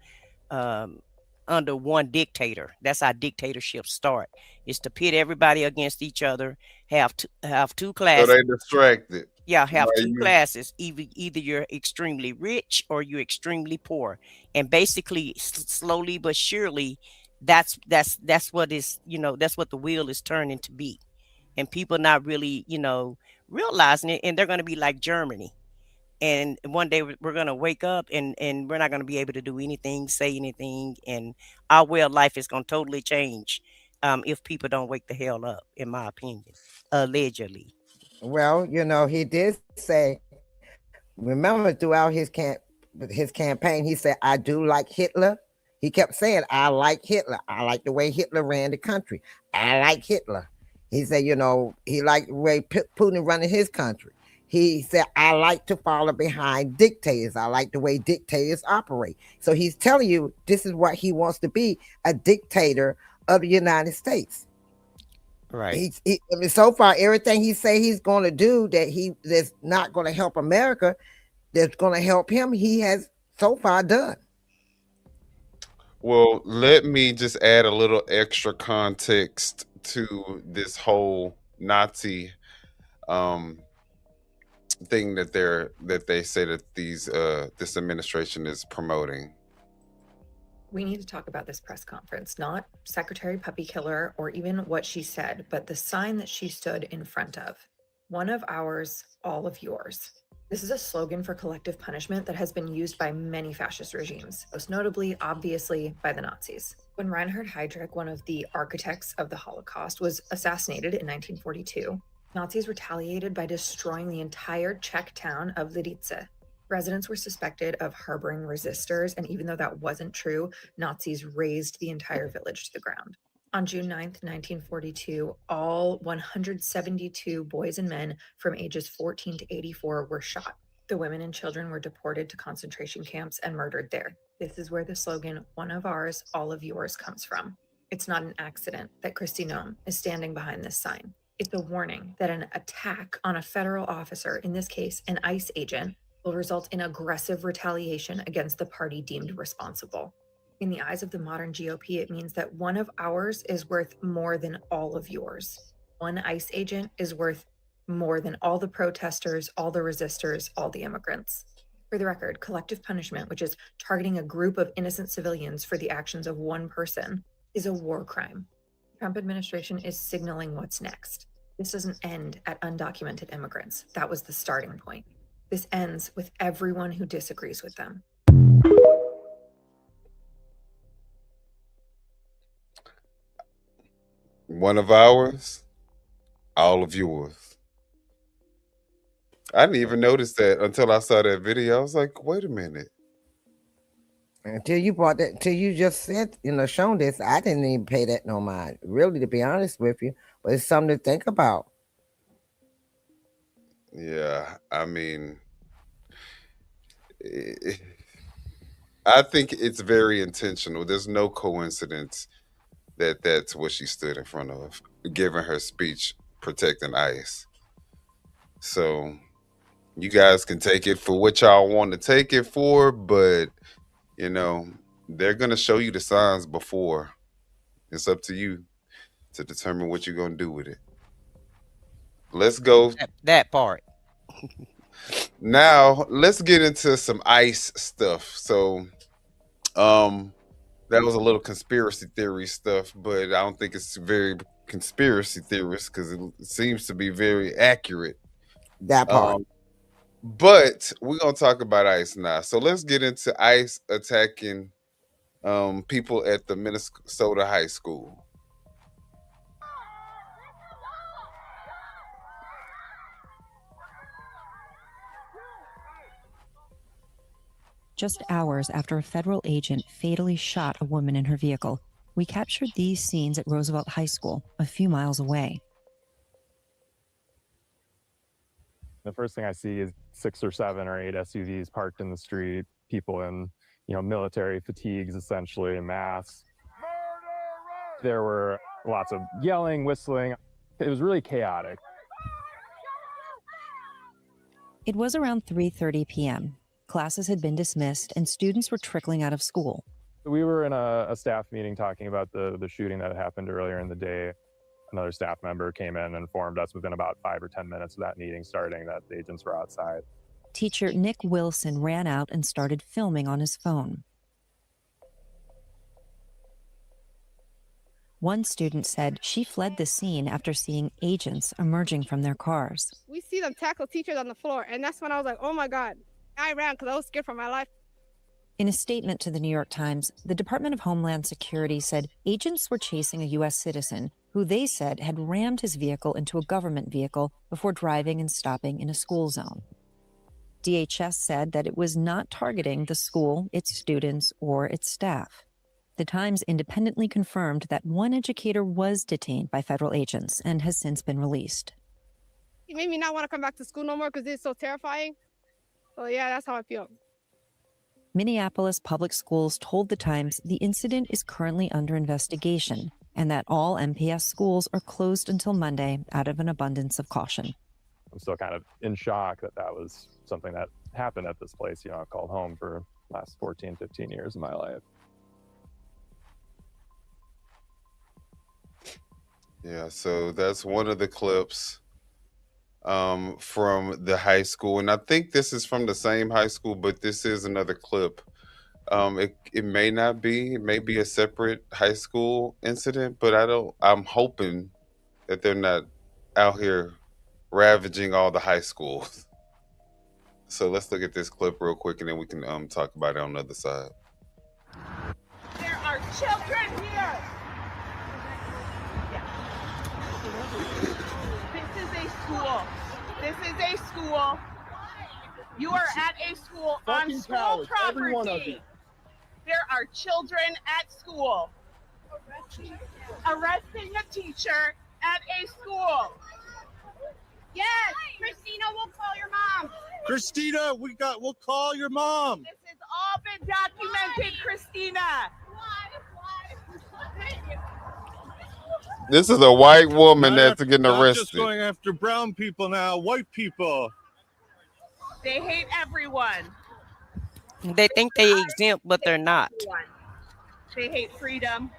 Speaker 2: um, under one dictator. That's how dictatorships start. Is to pit everybody against each other, have two
Speaker 4: So
Speaker 2: classes.
Speaker 4: they distracted.
Speaker 2: Yeah, have
Speaker 4: By
Speaker 2: two
Speaker 4: you.
Speaker 2: classes. Either you're extremely rich or you're extremely poor, and basically, slowly but surely, that's what is that's what the wheel is turning to be, and people not really realizing it, and they're going to be like Germany. And one day we're going to wake up, and we're not going to be able to do anything, say anything, and our way of life is going to totally change if people don't wake the hell up, in my opinion, allegedly.
Speaker 5: Well, he did say, remember throughout his campaign, he said, I do like Hitler. He kept saying, I like Hitler. I like the way Hitler ran the country. I like Hitler. He said, he liked the way Putin running his country. He said, I like to follow behind dictators. I like the way dictators operate. So he's telling you this is what he wants to be, a dictator of the United States.
Speaker 2: Right.
Speaker 5: I mean, so far, everything he say he's going to do that's not going to help America, that's going to help him, he has so far done.
Speaker 4: Well, let me just add a little extra context to this whole Nazi thing that they say that this administration is promoting.
Speaker 21: We need to talk about this press conference, not Secretary Puppy Killer or even what she said, but the sign that she stood in front of. One of ours, all of yours. This is a slogan for collective punishment that has been used by many fascist regimes, most notably, obviously, by the Nazis. When Reinhard Heydrich, one of the architects of the Holocaust, was assassinated in 1942, Nazis retaliated by destroying the entire Czech town of Lidice. Residents were suspected of harboring resistors, and even though that wasn't true, Nazis razed the entire village to the ground. On June 9th, 1942, all 172 boys and men from ages 14 to 84 were shot. The women and children were deported to concentration camps and murdered there. This is where the slogan, one of ours, all of yours, comes from. It's not an accident that Kristi Noem is standing behind this sign. It's a warning that an attack on a federal officer, in this case, an ICE agent, will result in aggressive retaliation against the party deemed responsible. In the eyes of the modern GOP, it means that one of ours is worth more than all of yours. One ICE agent is worth more than all the protesters, all the resistors, all the immigrants. For the record, collective punishment, which is targeting a group of innocent civilians for the actions of one person, is a war crime. The Trump administration is signaling what's next. This doesn't end at undocumented immigrants. That was the starting point. This ends with everyone who disagrees with them.
Speaker 4: One of ours, all of yours. I didn't even notice that until I saw that video. I was like, wait a minute.
Speaker 5: Until you just said, shown this, I didn't even pay that no mind, really, to be honest with you. But it's something to think about.
Speaker 4: Yeah, I mean, I think it's very intentional. There's no coincidence that that's what she stood in front of, giving her speech protecting ICE. So you guys can take it for what y'all want to take it for, but they're gonna show you the signs before. It's up to you to determine what you're gonna do with it. Let's go.
Speaker 2: That part.
Speaker 4: Now let's get into some ICE stuff. So that was a little conspiracy theory stuff, but I don't think it's very conspiracy theorist because it seems to be very accurate.
Speaker 5: That part.
Speaker 4: But we're gonna talk about ICE now. So let's get into ICE attacking people at the Minnesota high school.
Speaker 3: Just hours after a federal agent fatally shot a woman in her vehicle, we captured these scenes at Roosevelt High School, a few miles away.
Speaker 22: The first thing I see is 6 or 7 or 8 SUVs parked in the street, people in, military fatigues, essentially, in masks. There were lots of yelling, whistling. It was really chaotic.
Speaker 3: It was around 3:30 p.m. Classes had been dismissed and students were trickling out of school.
Speaker 22: We were in a staff meeting talking about the shooting that had happened earlier in the day. Another staff member came in and informed us within about 5 or 10 minutes of that meeting starting that the agents were outside.
Speaker 3: Teacher Nick Wilson ran out and started filming on his phone. One student said she fled the scene after seeing agents emerging from their cars.
Speaker 23: We see them tackle teachers on the floor, and that's when I was like, oh my God. I ran because I was scared for my life.
Speaker 3: In a statement to the New York Times, the Department of Homeland Security said agents were chasing a U.S. citizen who they said had rammed his vehicle into a government vehicle before driving and stopping in a school zone. DHS said that it was not targeting the school, its students, or its staff. The Times independently confirmed that one educator was detained by federal agents and has since been released.
Speaker 23: It made me not want to come back to school no more because it's so terrifying. So yeah, that's how I feel.
Speaker 3: Minneapolis Public Schools told the Times the incident is currently under investigation and that all MPS schools are closed until Monday out of an abundance of caution.
Speaker 22: I'm still kind of in shock that was something that happened at this place, I've called home for the last 14, 15 years of my life.
Speaker 4: Yeah, so that's one of the clips from the high school. And I think this is from the same high school, but this is another clip. It may not be, it may be a separate high school incident, but I'm hoping that they're not out here ravaging all the high schools. So let's look at this clip real quick and then we can talk about it on the other side.
Speaker 24: There are children here. This is a school. This is a school. You are at a school on school
Speaker 12: cowards,
Speaker 24: property.
Speaker 12: every one of you.
Speaker 24: There are children at school. Arresting a teacher at a school. Yes, Christina, we'll call your mom.
Speaker 25: Christina, we'll call your mom.
Speaker 24: This has all been documented, Christina.
Speaker 4: This is a white woman that's getting
Speaker 25: Not
Speaker 4: arrested.
Speaker 25: just going after brown people now, white people.
Speaker 24: They hate everyone.
Speaker 2: They think they exempt, but they're not.
Speaker 24: They hate freedom.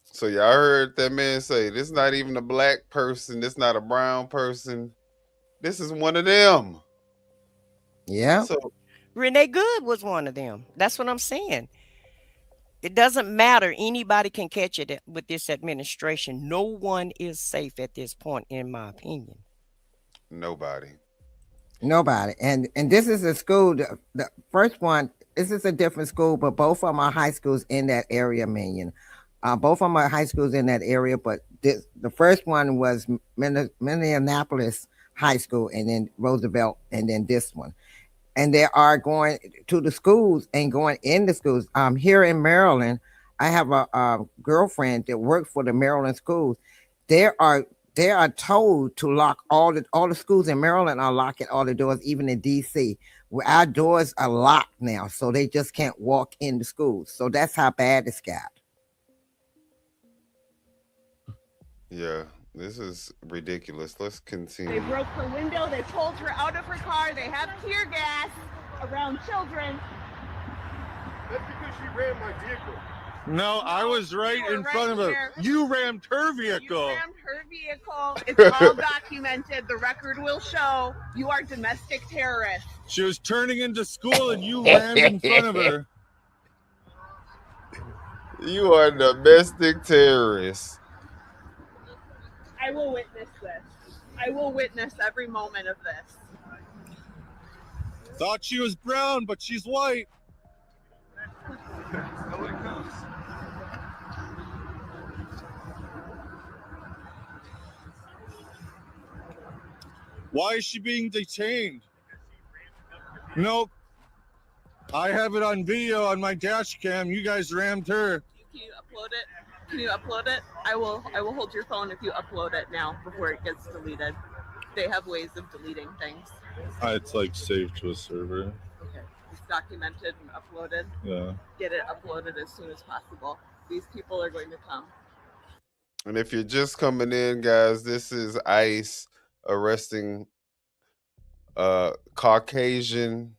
Speaker 4: So y'all heard that man say, this is not even a black person. This is not a brown person. This is one of them.
Speaker 5: Yeah.
Speaker 4: So
Speaker 2: Renee Good was one of them. That's what I'm saying. It doesn't matter. Anybody can catch it with this administration. No one is safe at this point, in my opinion.
Speaker 4: Nobody.
Speaker 5: And this is a school, the first one, this is a different school, but both of them are high schools in that area, Minion. Both of them are high schools in that area, but the first one was Minneapolis High School, and then Roosevelt, and then this one. And they are going to the schools and going in the schools. Here in Maryland, I have a girlfriend that works for the Maryland schools. They are told to lock all the schools in Maryland are locking all the doors, even in DC, where our doors are locked now, so they just can't walk in the schools. So that's how bad it's got.
Speaker 4: Yeah, this is ridiculous. Let's continue.
Speaker 24: They broke her window. They pulled her out of her car. They have tear gas around children.
Speaker 25: That's because she rammed my vehicle. No, I was right in front of her. You rammed her vehicle.
Speaker 24: You rammed her vehicle. It's all documented. The record will show you are domestic terrorists.
Speaker 25: She was turning into school and you rammed in front of her.
Speaker 4: You are a domestic terrorist.
Speaker 24: I will witness this. I will witness every moment of this.
Speaker 25: Thought she was brown, but she's white. Why is she being detained? Nope. I have it on video on my dash cam. You guys rammed her.
Speaker 1: Can you upload it? Can you upload it? I will hold your phone if you upload it now before it gets deleted. They have ways of deleting things.
Speaker 25: It's like saved to a server.
Speaker 1: Okay. It's documented and uploaded.
Speaker 25: Yeah.
Speaker 1: Get it uploaded as soon as possible. These people are going to come.
Speaker 4: And if you're just coming in, guys, this is ICE arresting a Caucasian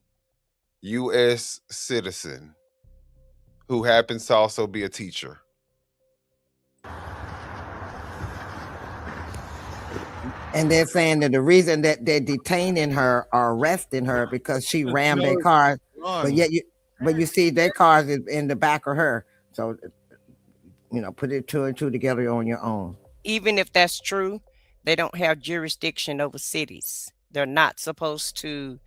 Speaker 4: U.S. citizen who happens to also be a teacher.
Speaker 5: And they're saying that the reason that they're detaining her or arresting her because she rammed their car, but you see their cars is in the back of her. So, put it two and two together on your own.
Speaker 2: Even if that's true, they don't have jurisdiction over cities. They're not supposed to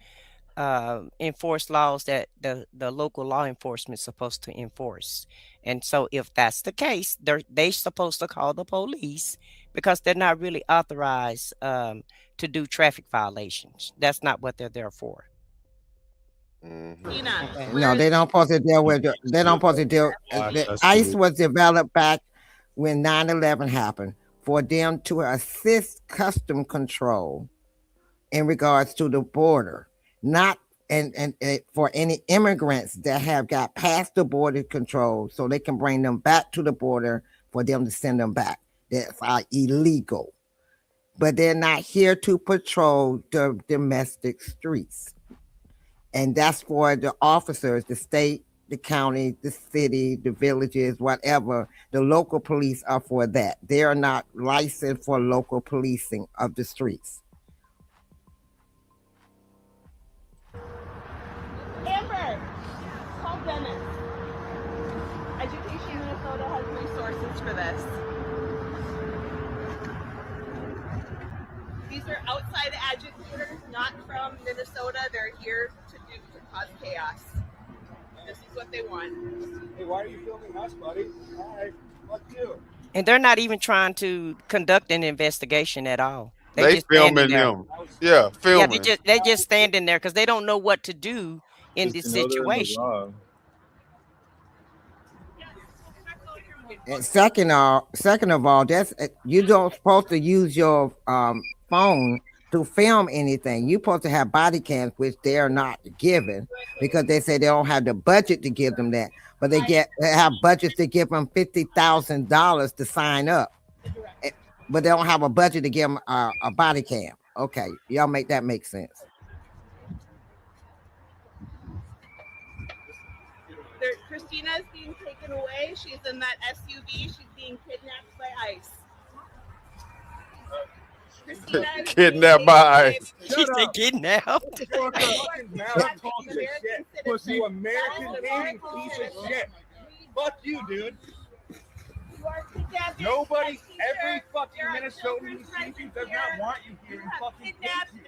Speaker 2: enforce laws that the local law enforcement is supposed to enforce. And so if that's the case, they're supposed to call the police because they're not really authorized to do traffic violations. That's not what they're there for.
Speaker 5: No, they don't supposed to deal with. They don't supposed to deal. ICE was developed back when 9/11 happened for them to assist custom control in regards to the border, not and for any immigrants that have got past the border control, so they can bring them back to the border for them to send them back. That's illegal, but they're not here to patrol the domestic streets. And that's for the officers, the state, the county, the city, the villages, whatever. The local police are for that. They are not licensed for local policing of the streets.
Speaker 1: Amber, call Dennis. Education Minnesota has resources for this. These are outside agitators, not from Minnesota. They're here to cause chaos. This is what they want.
Speaker 25: Hey, why are you filming us, buddy? Hi, fuck you.
Speaker 2: And they're not even trying to conduct an investigation at all.
Speaker 4: They
Speaker 2: just
Speaker 4: filming
Speaker 2: there.
Speaker 4: them. Yeah, filming.
Speaker 2: Yeah, they just standing there because they don't know what to do in this situation.
Speaker 5: And second of all, that's you don't supposed to use your phone to film anything. You're supposed to have body cams, which they are not given because they say they don't have the budget to give them that. But they have budgets to give them $50,000 to sign up, but they don't have a budget to give them a body cam. Okay, y'all make that make sense.
Speaker 1: Christina is being taken away. She's in that SUV. She's being kidnapped by ICE.
Speaker 4: Kidnapped by ICE.
Speaker 2: She said kidnapped.
Speaker 25: Pussy American hating piece of shit. Fuck you, dude. Nobody, every fucking Minnesotan who sees you does not want you here and fucking hates you.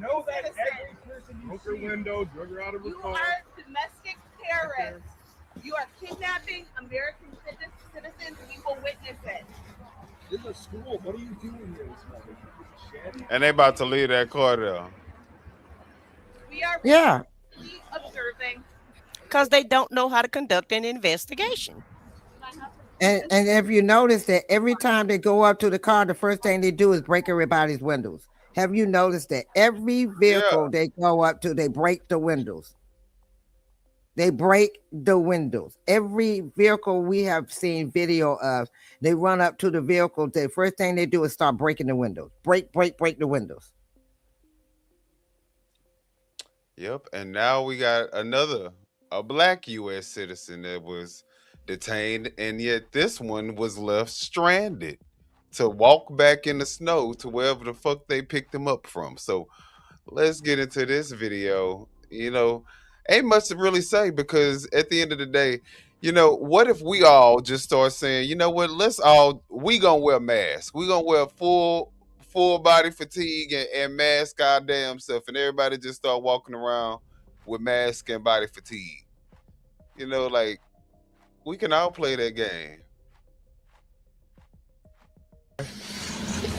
Speaker 25: Know that every person you see. Window, drug her out of her car.
Speaker 1: You are domestic terrorists. You are kidnapping American citizens. We will witness it.
Speaker 25: This is a school. What are you doing here this morning?
Speaker 4: And they about to leave that car there.
Speaker 1: We are observing.
Speaker 2: Because they don't know how to conduct an investigation.
Speaker 5: And if you notice that every time they go up to the car, the first thing they do is break everybody's windows. Have you noticed that every vehicle they go up to, they break the windows? They break the windows. Every vehicle we have seen video of, they run up to the vehicle. The first thing they do is start breaking the windows. Break the windows.
Speaker 4: Yep. And now we got a Black U.S. citizen that was detained, and yet this one was left stranded to walk back in the snow to wherever the fuck they picked him up from. So let's get into this video. Ain't much to really say because at the end of the day, what if we all just start saying, you know what, we gonna wear masks. We gonna wear full body fatigue and mask our damn self, and everybody just start walking around with mask and body fatigue. We can all play that game.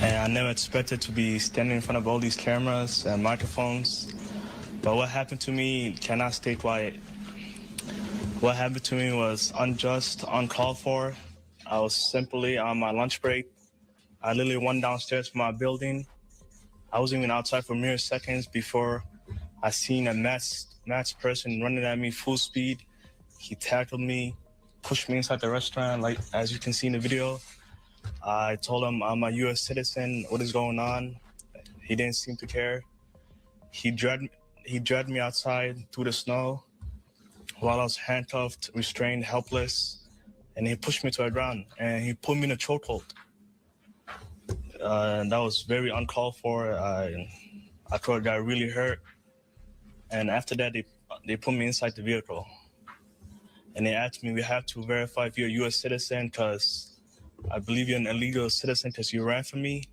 Speaker 6: And I never expected to be standing in front of all these cameras and microphones. But what happened to me cannot stay quiet. What happened to me was unjust, uncalled for. I was simply on my lunch break. I literally went downstairs from my building. I wasn't even outside for mere seconds before I seen a masked person running at me full speed. He tackled me, pushed me inside the restaurant, like as you can see in the video. I told him I'm a U.S. citizen. What is going on? He didn't seem to care. He dragged me outside through the snow while I was handcuffed, restrained, helpless, and he pushed me to the ground and he put me in a chokehold. And that was very uncalled for. I thought I got really hurt. And after that, they put me inside the vehicle. And they asked me, we have to verify if you're a U.S. citizen because I believe you're an illegal citizen because you ran from me.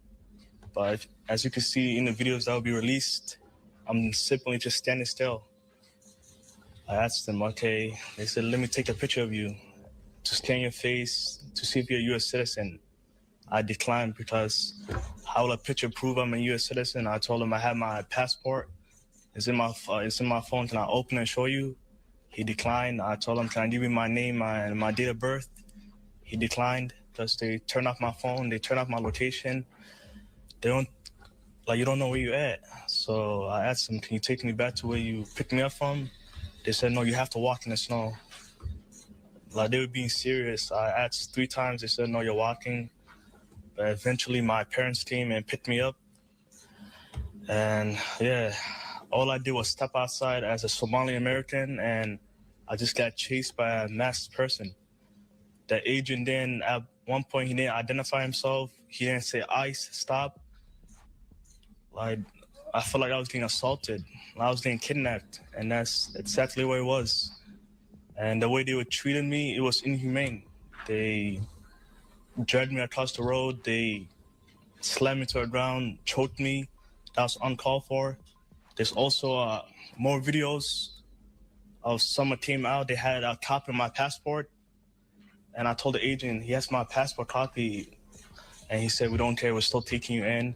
Speaker 6: But as you can see in the videos that will be released, I'm simply just standing still. I asked them, okay, they said, let me take a picture of you to scan your face to see if you're a U.S. citizen. I declined because how will a picture prove I'm a U.S. citizen? I told him I have my passport. It's in my phone. Can I open and show you? He declined. I told him, can I give you my name and my date of birth? He declined because they turned off my phone. They turned off my location. They don't, you don't know where you're at. So I asked them, can you take me back to where you picked me up from? They said, no, you have to walk in the snow. They were being serious. I asked 3 times. They said, no, you're walking. But eventually my parents came and picked me up. And yeah, all I did was step outside as a Somali American and I just got chased by a masked person. The agent then, at one point, he didn't identify himself. He didn't say, ICE, stop. I felt like I was getting assaulted. I was getting kidnapped. And that's exactly what it was. And the way they were treating me, it was inhumane. They dragged me across the road. They slammed me to the ground, choked me. That was uncalled for. There's also more videos of someone came out. They had a copy of my passport. And I told the agent, he has my passport copy. And he said, we don't care. We're still taking you in.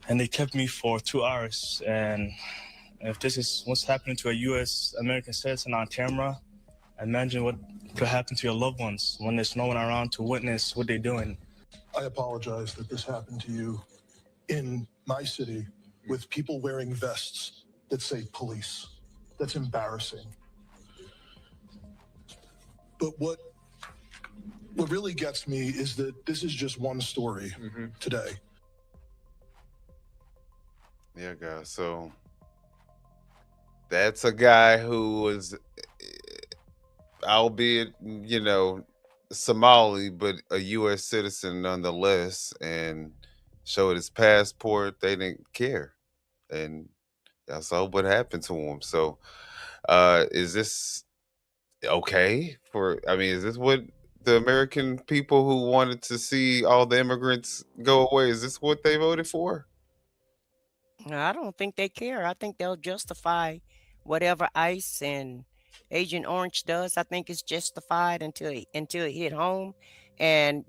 Speaker 6: And they kept me for 2 hours. And if this is what's happening to a U.S. American citizen on camera, imagine what could happen to your loved ones when there's no one around to witness what they're doing.
Speaker 7: I apologize that this happened to you in my city with people wearing vests that say police. That's embarrassing. But what really gets me is that this is just one story today.
Speaker 4: Yeah, guys. So that's a guy who was, albeit, Somali, but a U.S. citizen nonetheless, and showed his passport. They didn't care. And that's all what happened to him. So is this okay is this what the American people who wanted to see all the immigrants go away, is this what they voted for?
Speaker 2: I don't think they care. I think they'll justify whatever ICE and Agent Orange does. I think it's justified until it hit home. And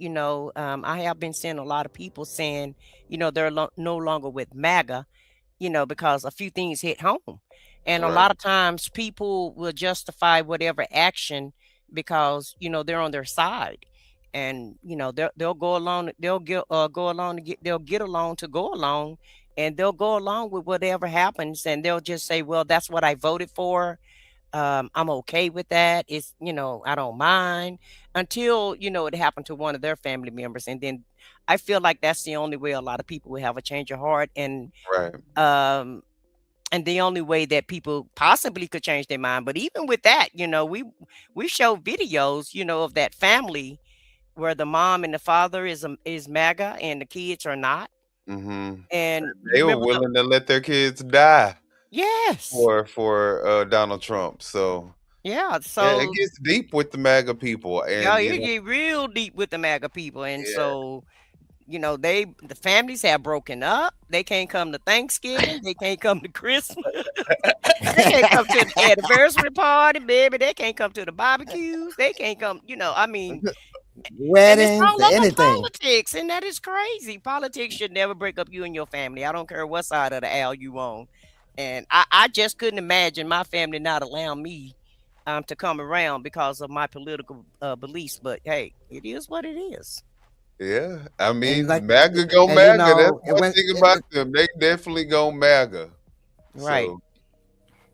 Speaker 2: I have been seeing a lot of people saying, they're no longer with MAGA, because a few things hit home. And a lot of times people will justify whatever action because, they're on their side. And, they'll go along, they'll get along to go along, and they'll go along with whatever happens. And they'll just say, well, that's what I voted for. I'm okay with that. It's, I don't mind until, it happened to one of their family members. And then I feel like that's the only way a lot of people will have a change of heart. And, and the only way that people possibly could change their mind. But even with that, we show videos, of that family where the mom and the father is MAGA and the kids are not. And
Speaker 4: they were willing to let their kids die.
Speaker 2: Yes.
Speaker 4: For Donald Trump. So
Speaker 2: yeah,
Speaker 4: it gets deep with the MAGA people. And
Speaker 2: it get real deep with the MAGA people. And so the families have broken up. They can't come to Thanksgiving. They can't come to Christmas. They can't come to the anniversary party, baby. They can't come to the barbecues. They can't come, And it's
Speaker 5: weddings,
Speaker 2: all over
Speaker 5: anything.
Speaker 2: politics, and that is crazy. Politics should never break up you and your family. I don't care what side of the aisle you on. And I just couldn't imagine my family not allowing me to come around because of my political beliefs. But hey, it is what it is.
Speaker 4: Yeah, I
Speaker 5: And
Speaker 4: mean,
Speaker 5: like,
Speaker 4: MAGA go
Speaker 5: and you
Speaker 4: MAGA. That's
Speaker 5: know,
Speaker 4: one thing about them. They definitely go MAGA.
Speaker 2: Right.
Speaker 4: So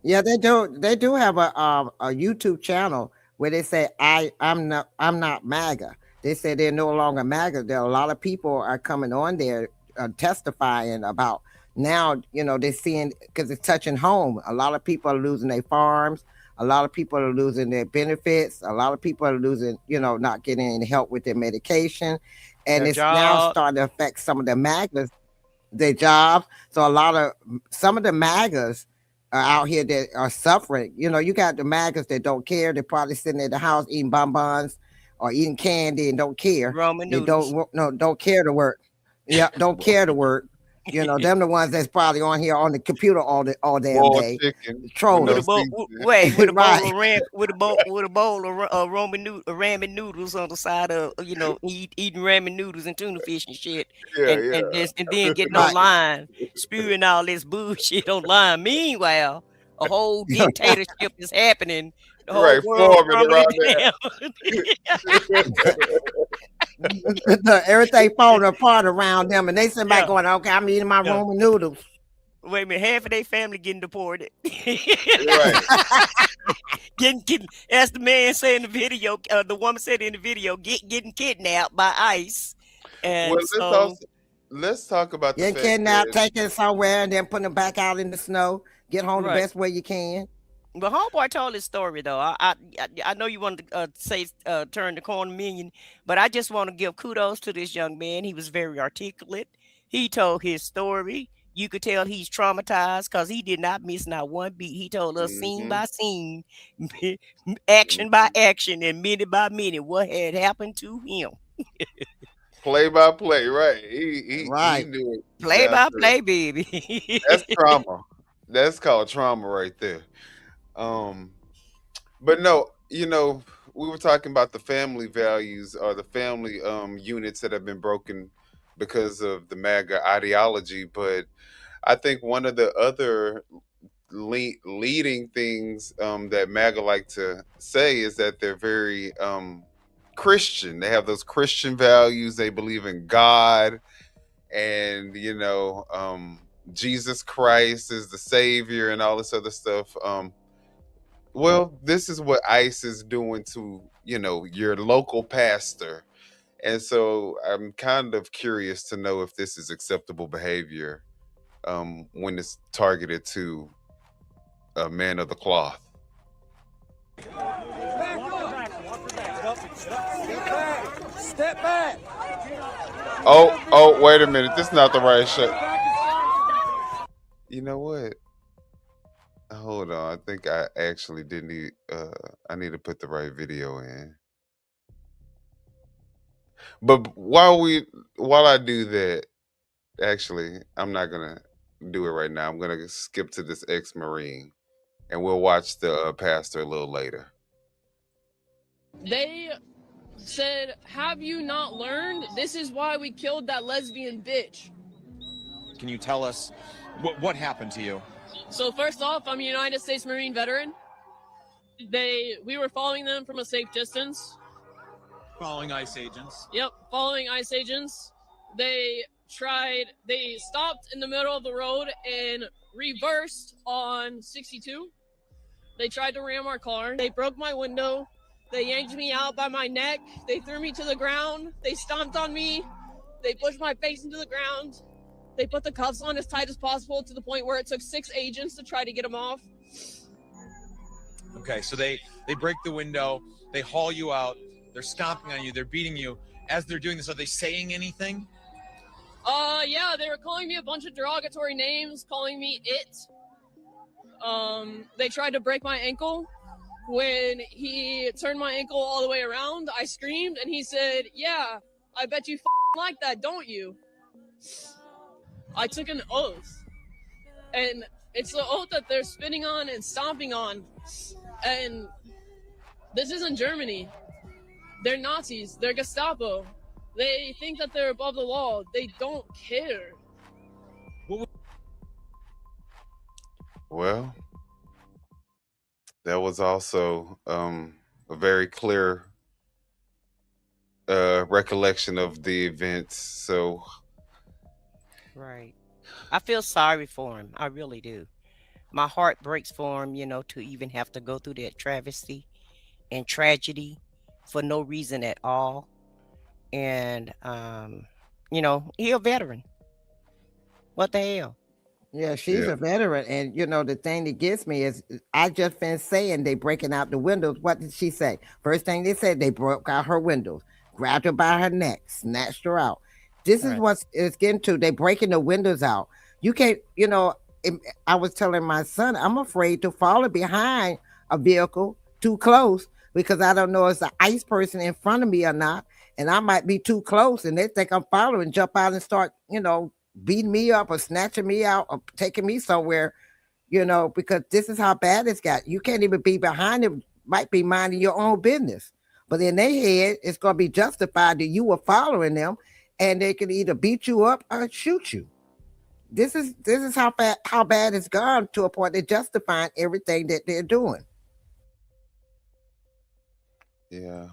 Speaker 5: yeah, they do. They do have a YouTube channel where they say I'm not MAGA. They say they're no longer MAGA. There are a lot of people are coming on there testifying about now. You know, they're seeing because it's touching home. A lot of people are losing their farms. A lot of people are losing their benefits. A lot of people are losing, not getting any help with their medication, and
Speaker 2: Their
Speaker 5: it's now
Speaker 2: job.
Speaker 5: starting to affect some of the MAGAs, their jobs. So some of the MAGAs are out here that are suffering. You got the MAGAs that don't care. They're probably sitting at the house eating bonbons or eating candy and don't care.
Speaker 2: Roman
Speaker 5: They
Speaker 2: noodles.
Speaker 5: don't care to work. Yeah, don't care to work. Them the ones that's probably on here on the computer all damn
Speaker 4: boiled
Speaker 5: day,
Speaker 4: chicken with
Speaker 5: trolling.
Speaker 4: no
Speaker 2: With a bowl,
Speaker 4: seasoning.
Speaker 2: wait, with a bowl
Speaker 5: Right.
Speaker 2: of with a bowl of ramen noodles on the side of eating ramen noodles and tuna fish and shit,
Speaker 4: Yeah,
Speaker 2: and
Speaker 4: yeah.
Speaker 2: then getting
Speaker 5: Right.
Speaker 2: online spewing all this bullshit online. Meanwhile, a whole dictatorship is happening. The whole
Speaker 4: Right,
Speaker 2: world
Speaker 4: forming
Speaker 2: crumbling
Speaker 4: around
Speaker 2: down.
Speaker 5: Everything falling apart around them, and they sit back
Speaker 2: Yeah.
Speaker 5: going, "Okay, I'm eating my
Speaker 2: Yeah.
Speaker 5: Roman noodles."
Speaker 2: Wait a minute, half of their family getting deported.
Speaker 4: Right.
Speaker 2: getting as the man said in the video, the woman said in the video, getting kidnapped by ICE. And
Speaker 4: Well, let's talk about the
Speaker 5: Getting
Speaker 4: fact
Speaker 5: kidnapped,
Speaker 4: that
Speaker 5: taken somewhere, and then putting them back out in the snow. Get home the
Speaker 2: Right.
Speaker 5: best way you can.
Speaker 2: But homeboy told his story though. I know you wanted to say turn the corner million, but I just want to give kudos to this young man. He was very articulate. He told his story. You could tell he's traumatized because he did not miss not one beat. He told us scene by scene, action by action, and minute by minute what had happened to him.
Speaker 4: play by play, right? He
Speaker 5: Right.
Speaker 4: knew it.
Speaker 2: Play
Speaker 4: down
Speaker 2: by
Speaker 4: to the-
Speaker 2: play, baby.
Speaker 4: That's trauma. That's called trauma right there. But no, we were talking about the family values or the family units that have been broken because of the MAGA ideology. But I think one of the other leading things that MAGA like to say is that they're very Christian. They have those Christian values. They believe in God, and Jesus Christ is the savior and all this other stuff. Well, this is what ICE is doing to your local pastor, and so I'm kind of curious to know if this is acceptable behavior when it's targeted to a man of the cloth.
Speaker 25: Step back.
Speaker 4: Oh, wait a minute. This is not the right shit. You know what? Hold on. I think I actually didn't need I need to put the right video in. But while I do that, actually, I'm not gonna do it right now. I'm gonna skip to this ex-Marine and we'll watch the pastor a little later.
Speaker 8: They said, "Have you not learned? This is why we killed that lesbian bitch."
Speaker 9: Can you tell us what happened to you?
Speaker 8: So first off, I'm a United States Marine veteran. We were following them from a safe distance.
Speaker 9: Following ICE agents.
Speaker 8: Yep, following ICE agents. They stopped in the middle of the road and reversed on 62. They tried to ram our car. They broke my window. They yanked me out by my neck. They threw me to the ground. They stomped on me. They pushed my face into the ground. They put the cuffs on as tight as possible to the point where it took 6 agents to try to get them off.
Speaker 9: Okay, so they break the window. They haul you out. They're stomping on you. They're beating you. As they're doing this, are they saying anything?
Speaker 8: Yeah, they were calling me a bunch of derogatory names, calling me it. They tried to break my ankle. When he turned my ankle all the way around, I screamed, and he said, "Yeah, I bet you like that, don't you?" I took an oath, and it's the oath that they're spitting on and stomping on, and this isn't Germany. They're Nazis. They're Gestapo. They think that they're above the law. They don't care.
Speaker 4: Well, that was also a very clear recollection of the events. So,
Speaker 2: Right. I feel sorry for him. I really do. My heart breaks for him, to even have to go through that travesty and tragedy for no reason at all. And, he a veteran. What the hell?
Speaker 5: Yeah, she's
Speaker 4: yeah.
Speaker 5: a veteran. And the thing that gets me is I just been saying they breaking out the windows. What did she say? First thing they said, they broke out her windows, grabbed her by her neck, snatched her out. This is
Speaker 2: Right.
Speaker 5: what it's getting to. They breaking the windows out. You can't, I was telling my son, I'm afraid to follow behind a vehicle too close because I don't know if it's an ICE person in front of me or not. And I might be too close and they think I'm following, jump out and start, beating me up or snatching me out or taking me somewhere, because this is how bad it's got. You can't even be behind them, might be minding your own business. But in their head, it's going to be justified that you were following them and they can either beat you up or shoot you. This is how bad it's gone to a point they're justifying everything that they're doing.
Speaker 4: Yeah.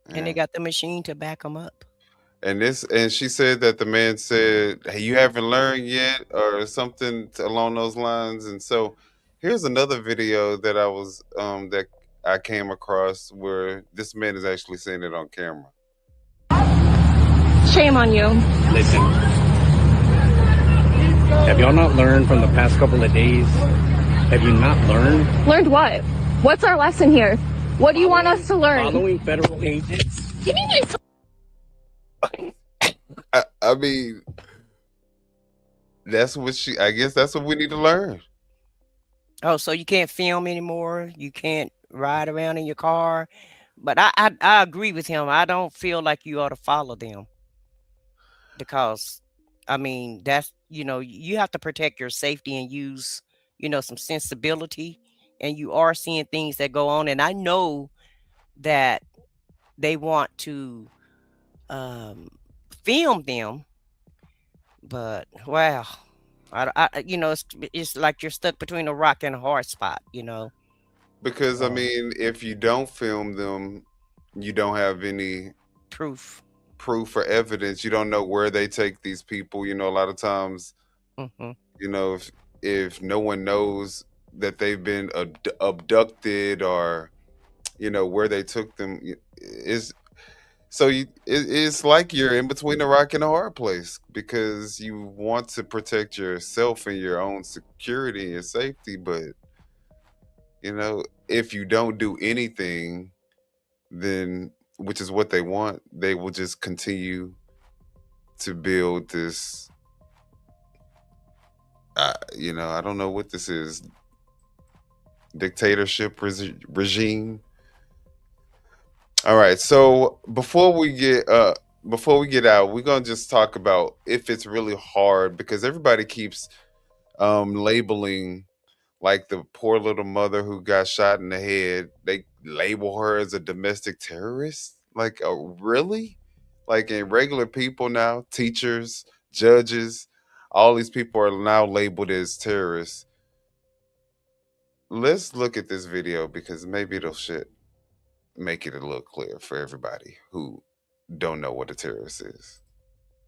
Speaker 2: And they got the machine to back them up.
Speaker 4: And she said that the man said, "Hey, you haven't learned yet," or something along those lines. And so, here's another video that that I came across where this man is actually saying it on camera.
Speaker 24: Shame on you.
Speaker 13: Listen, have y'all not learned from the past couple of days? Have you not learned?
Speaker 24: Learned what? What's our lesson here? What do you want us to learn?
Speaker 13: Following federal agents.
Speaker 24: Give me my
Speaker 4: I mean, I guess that's what we need to learn.
Speaker 2: Oh, so you can't film anymore. You can't ride around in your car. But I agree with him. I don't feel like you ought to follow them because, I mean, that's, you have to protect your safety and use, some sensibility. And you are seeing things that go on. And I know that they want to film them, but wow. It's like you're stuck between a rock and a hard spot,
Speaker 4: Because I mean, if you don't film them, you don't have any
Speaker 2: proof
Speaker 4: or evidence. You don't know where they take these people. A lot of times, if no one knows that they've been abducted or where they took them, it's like you're in between a rock and a hard place because you want to protect yourself and your own security and your safety, but if you don't do anything, then, which is what they want, they will just continue to build this I don't know what this is, dictatorship regime. All right, so before we get out, we're gonna just talk about if it's really hard because everybody keeps labeling, like the poor little mother who got shot in the head. They label her as a domestic terrorist. Like, really? Like, in regular people now, teachers, judges, all these people are now labeled as terrorists. Let's look at this video because maybe it'll make it a little clear for everybody who don't know what a terrorist is.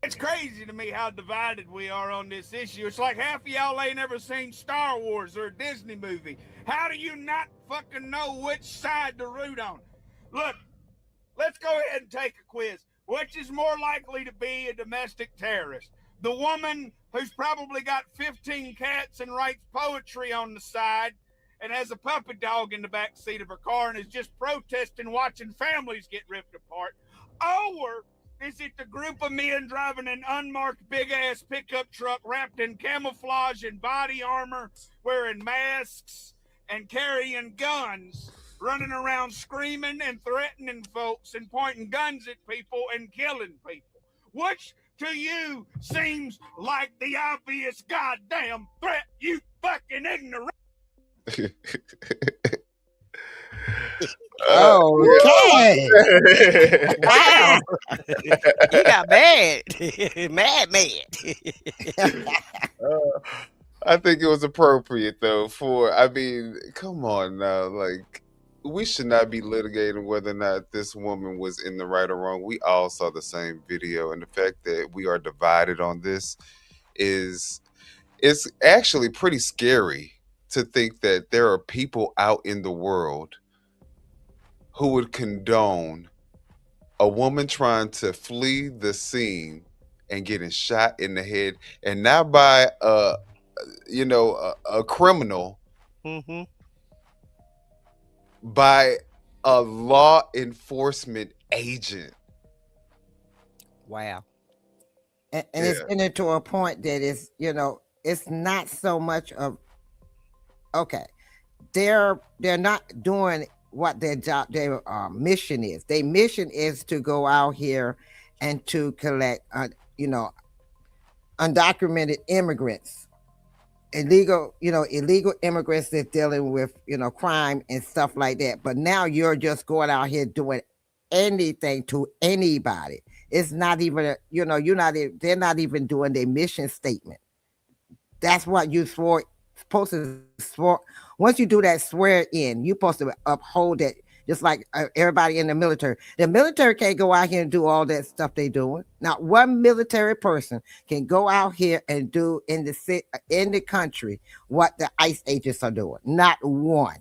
Speaker 25: It's crazy to me how divided we are on this issue. It's like half of y'all ain't ever seen Star Wars or a Disney movie. How do you not fucking know which side to root on? Look, let's go ahead and take a quiz. Which is more likely to be a domestic terrorist? The woman who's probably got 15 cats and writes poetry on the side and has a puppy dog in the back seat of her car and is just protesting watching families get ripped apart? Or is it the group of men driving an unmarked big-ass pickup truck wrapped in camouflage and body armor, wearing masks and carrying guns, running around screaming and threatening folks and pointing guns at people and killing people? Which to you seems like the obvious goddamn threat, you fucking ignorant?
Speaker 5: Okay.
Speaker 2: Wow. You got mad. mad.
Speaker 4: I think it was appropriate though. I mean, come on now, like we should not be litigating whether or not this woman was in the right or wrong. We all saw the same video, and the fact that we are divided on this is it's actually pretty scary to think that there are people out in the world who would condone a woman trying to flee the scene and getting shot in the head, and not by a criminal,
Speaker 2: Mm-hmm.
Speaker 4: by a law enforcement agent.
Speaker 2: Wow.
Speaker 5: And it's getting to a point that is, it's not so much of okay. They're not doing what their job, their mission is. Their mission is to go out here and to collect, undocumented immigrants, illegal immigrants that's dealing with, crime and stuff like that. But now you're just going out here doing anything to anybody. It's not even, they're not even doing their mission statement. That's what you're supposed to swear. Once you do that swear in, you're supposed to uphold it, just like everybody in the military. The military can't go out here and do all that stuff they're doing. Not one military person can go out here and do in the country what the ICE agents are doing. Not one.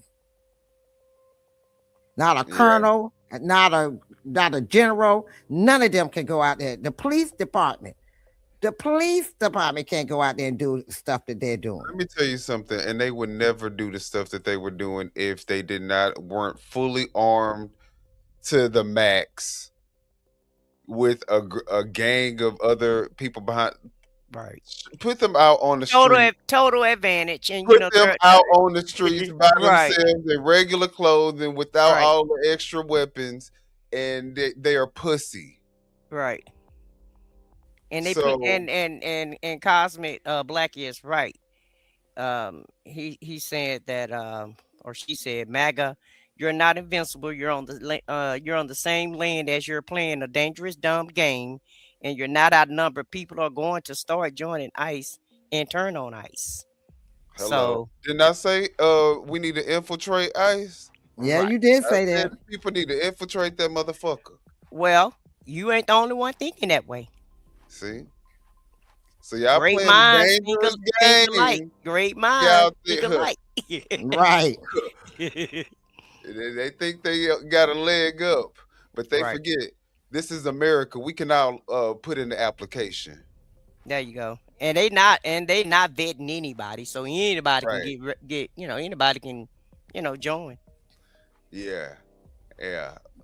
Speaker 5: Not a colonel, not a general. None of them can go out there. The police department can't go out there and do stuff that they're doing.
Speaker 4: Let me tell you something, and they would never do the stuff that they were doing if they weren't fully armed to the max with a gang of other people behind.
Speaker 2: Right.
Speaker 4: Put them out on the street.
Speaker 2: Total advantage, and
Speaker 4: Put them out on the streets by
Speaker 2: Right.
Speaker 4: themselves in regular clothing without
Speaker 2: Right.
Speaker 4: all the extra weapons, and they are pussy.
Speaker 2: Right. And they
Speaker 4: So-
Speaker 2: put and Cosmic Black U.S. right. He said that or she said, MAGA, you're not invincible. You're on the same land as you're playing a dangerous, dumb game, and you're not outnumbered. People are going to start joining ICE and turn on ICE.
Speaker 4: Hello.
Speaker 2: So
Speaker 4: Didn't I say we need to infiltrate ICE?
Speaker 5: Yeah,
Speaker 2: Right.
Speaker 5: you did
Speaker 4: I
Speaker 5: say
Speaker 4: said
Speaker 5: that.
Speaker 4: people need to infiltrate that motherfucker.
Speaker 2: well, you ain't the only one thinking that way.
Speaker 4: See? So y'all
Speaker 2: Great
Speaker 4: playing a
Speaker 2: minds
Speaker 4: dangerous
Speaker 2: think alike.
Speaker 4: game.
Speaker 2: Great
Speaker 4: Y'all
Speaker 2: minds
Speaker 4: think-
Speaker 2: think alike.
Speaker 5: Right.
Speaker 4: They think they got a leg up, but they
Speaker 2: Right.
Speaker 4: forget this is America. We can now put in the application.
Speaker 2: There you go. And they not vetting anybody, so anybody
Speaker 4: Right.
Speaker 2: can get anybody can join.
Speaker 4: Yeah.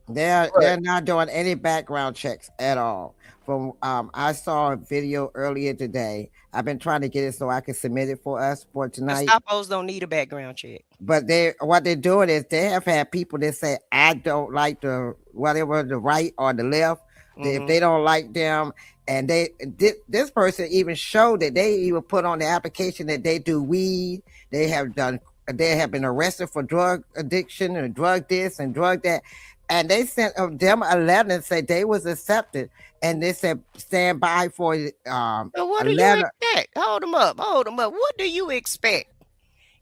Speaker 5: They're not doing any background checks at all. From I saw a video earlier today. I've been trying to get it so I can submit it for us for tonight.
Speaker 2: Gestapos don't need a background check.
Speaker 5: But what they're doing is they have had people that say, I don't like the right or the left. If they don't like them, and this person even showed that they even put on the application that they do weed. They have been arrested for drug addiction and drug this and drug that. And they sent them a letter and said they was accepted. And they said, stand by for
Speaker 2: So what
Speaker 5: a
Speaker 2: do
Speaker 5: letter.
Speaker 2: you expect? Hold them up. What do you expect?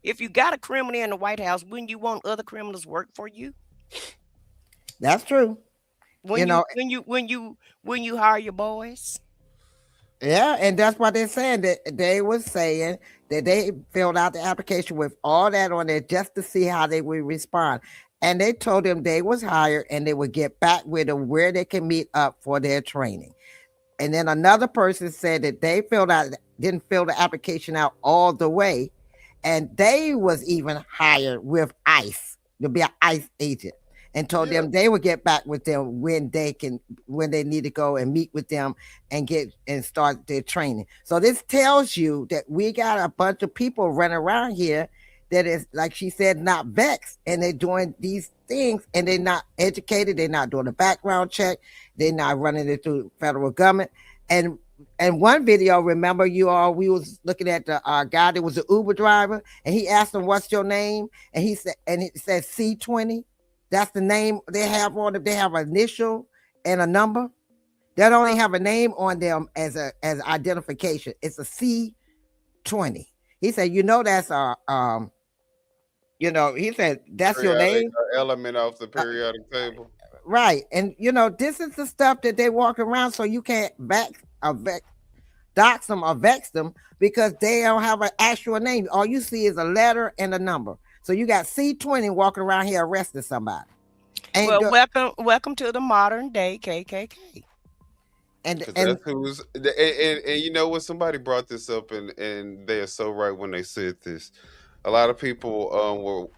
Speaker 2: If you got a criminal in the White House, wouldn't you want other criminals work for you?
Speaker 5: That's true.
Speaker 2: When you hire your boys?
Speaker 5: Yeah, and that's what they're saying. That they were saying that they filled out the application with all that on there just to see how they would respond. And they told them they was hired and they would get back with them where they can meet up for their training. And then another person said that they didn't fill the application out all the way, and they was even hired with ICE to be an ICE agent, and told them they would get back with them when they need to go and meet with them and start their training. So this tells you that we got a bunch of people running around here that is, like she said, not vexed, and they're doing these things, and they're not educated. They're not doing a background check. They're not running it through federal government. And one video, remember we was looking at the guy that was an Uber driver, and he asked him, "What's your name?" And it said C20. That's the name they have on them. They have an initial and a number. They don't have a name on them as identification. It's a C20. He said, that's a he said that's your
Speaker 4: Periodic
Speaker 5: name,
Speaker 4: element off the periodic table.
Speaker 5: right? And this is the stuff that they walk around, so you can't dox them or vex them because they don't have an actual name. All you see is a letter and a number. So you got C20 walking around here arresting somebody.
Speaker 2: Welcome to the modern day KKK.
Speaker 5: And
Speaker 4: that's who's and you know what? Somebody brought this up, and they are so right when they said this. A lot of people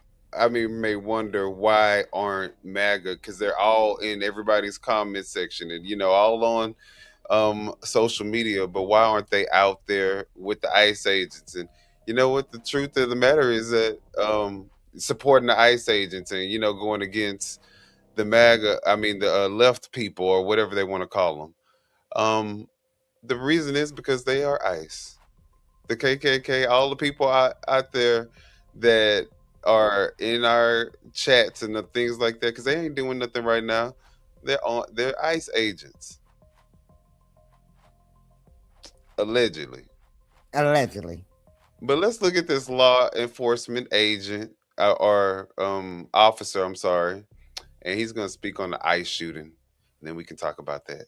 Speaker 4: may wonder why aren't MAGA, because they're all in everybody's comment section and all on social media, but why aren't they out there with the ICE agents? And you know what? The truth of the matter is that supporting the ICE agents and going against the MAGA, the left people or whatever they want to call them. The reason is because they are ICE. The KKK, all the people out there that are in our chats and the things like that, because they ain't doing nothing right now. They're ICE agents. Allegedly. But let's look at this law enforcement agent or officer, I'm sorry. And he's going to speak on the ICE shooting. And then we can talk about that.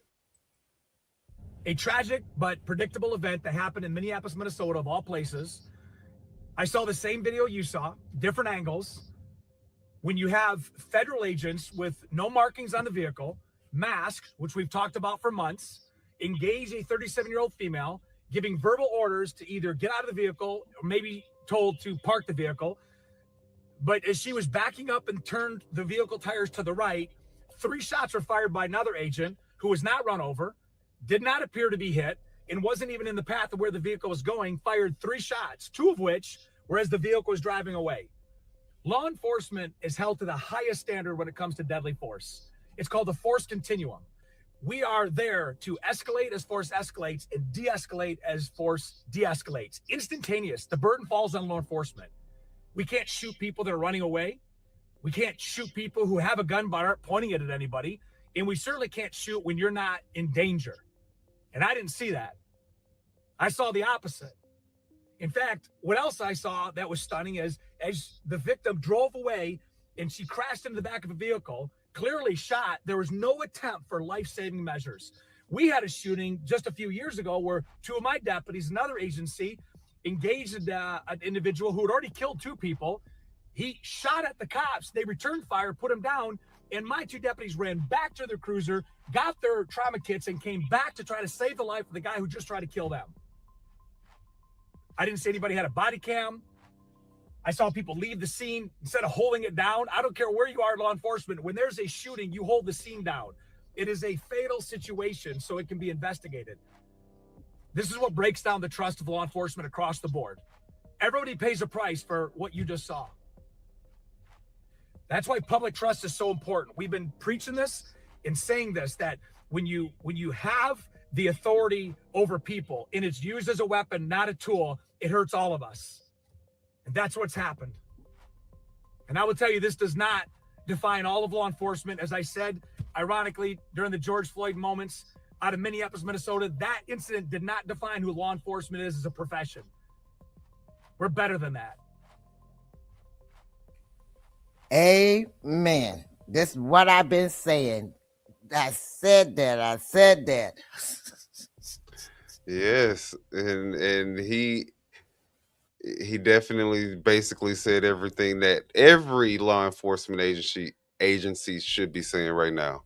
Speaker 14: A tragic but predictable event that happened in Minneapolis, Minnesota, of all places. I saw the same video you saw, different angles. When you have federal agents with no markings on the vehicle, masks, which we've talked about for months, engage a 37-year-old female, giving verbal orders to either get out of the vehicle or maybe told to park the vehicle. But as she was backing up and turned the vehicle tires to the right, 3 shots were fired by another agent who was not run over, did not appear to be hit, and wasn't even in the path of where the vehicle was going, fired 3 shots, 2 of which were as the vehicle was driving away. Law enforcement is held to the highest standard when it comes to deadly force. It's called the force continuum. We are there to escalate as force escalates and de-escalate as force de-escalates. Instantaneous. The burden falls on law enforcement. We can't shoot people that are running away. We can't shoot people who have a gun but aren't pointing it at anybody. And we certainly can't shoot when you're not in danger. And I didn't see that. I saw the opposite. In fact, what else I saw that was stunning is as the victim drove away and she crashed into the back of a vehicle, clearly shot, there was no attempt for life-saving measures. We had a shooting just a few years ago where 2 of my deputies, another agency, engaged an individual who had already killed 2 people. He shot at the cops. They returned fire, put him down, and my 2 deputies ran back to their cruiser, got their trauma kits, and came back to try to save the life of the guy who just tried to kill them. I didn't see anybody had a body cam. I saw people leave the scene instead of holding it down. I don't care where you are, law enforcement. When there's a shooting, you hold the scene down. It is a fatal situation, so it can be investigated. This is what breaks down the trust of law enforcement across the board. Everybody pays a price for what you just saw. That's why public trust is so important. We've been preaching this and saying this, that when you have the authority over people and it's used as a weapon, not a tool, it hurts all of us. And that's what's happened. And I will tell you, this does not define all of law enforcement. As I said, ironically, during the George Floyd moments out of Minneapolis, Minnesota, that incident did not define who law enforcement is as a profession. We're better than that.
Speaker 5: Amen. This is what I've been saying. I said that.
Speaker 4: Yes, and he definitely basically said everything that every law enforcement agency should be saying right now.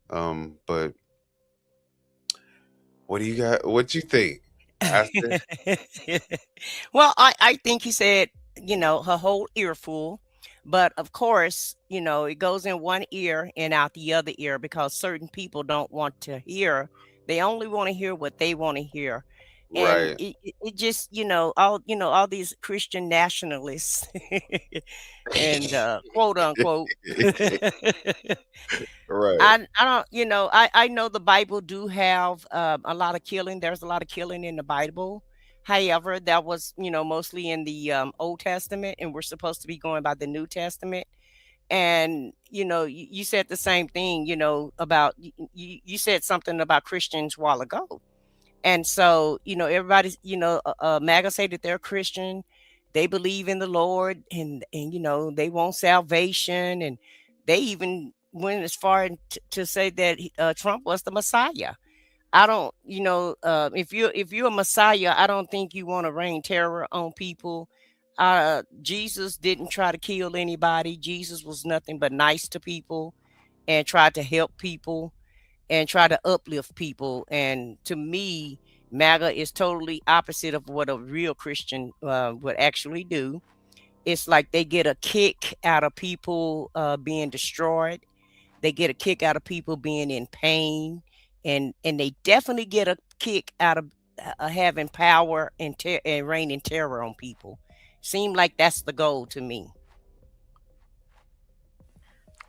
Speaker 4: But what do you got? What you think?
Speaker 2: Well, I think he said, her whole earful. But of course, it goes in one ear and out the other ear because certain people don't want to hear. They only want to hear what they want to hear. And
Speaker 4: Right.
Speaker 2: it just, all these Christian nationalists and quote unquote.
Speaker 4: Right.
Speaker 2: I don't, I know the Bible do have a lot of killing. There's a lot of killing in the Bible. However, that was, mostly in the Old Testament, and we're supposed to be going by the New Testament. And you said the same thing, about you said something about Christians a while ago. And so, everybody's, MAGA say that they're Christian, they believe in the Lord, and they want salvation, and they even went as far to say that Trump was the Messiah. I don't, if you're a Messiah, I don't think you want to rain terror on people. Jesus didn't try to kill anybody. Jesus was nothing but nice to people and tried to help people and try to uplift people. And to me, MAGA is totally opposite of what a real Christian would actually do. It's like they get a kick out of people being destroyed. They get a kick out of people being in pain, and they definitely get a kick out of having power and raining terror on people. Seem like that's the goal to me.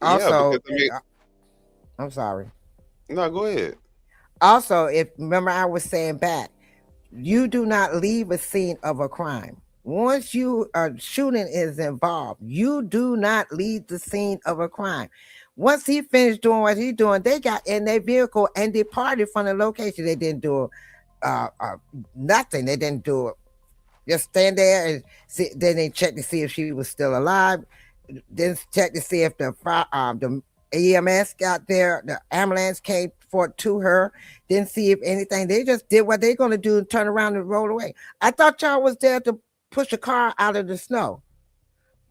Speaker 4: Yeah,
Speaker 5: Also,
Speaker 4: because I mean,
Speaker 5: I'm sorry.
Speaker 4: no, go ahead.
Speaker 5: Also, if remember, I was saying back, you do not leave a scene of a crime. Once you a shooting is involved, you do not leave the scene of a crime. Once he finished doing what he's doing, they got in their vehicle and departed from the location. They didn't do nothing. They didn't do it. Just stand there and see. Then they checked to see if she was still alive. Then check to see if the EMS got there, the ambulance came to her. Didn't see if anything. They just did what they're gonna do and turn around and roll away. I thought y'all was there to push a car out of the snow.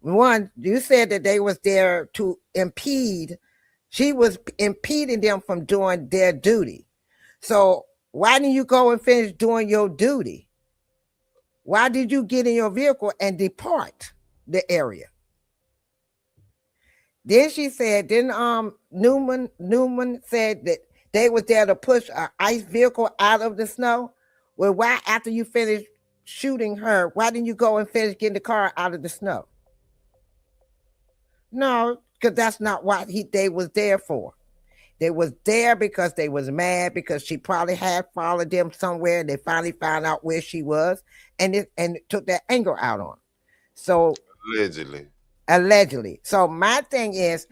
Speaker 5: One, you said that they was there to impede. She was impeding them from doing their duty. So why didn't you go and finish doing your duty? Why did you get in your vehicle and depart the area? Then she said, then Newman said that they was there to push an ICE vehicle out of the snow. Well, why after you finished shooting her, why didn't you go and finish getting the car out of the snow? No, because that's not what they was there for. They was there because they was mad because she probably had followed them somewhere and they finally found out where she was and it took that anger out on. So allegedly. So my thing is,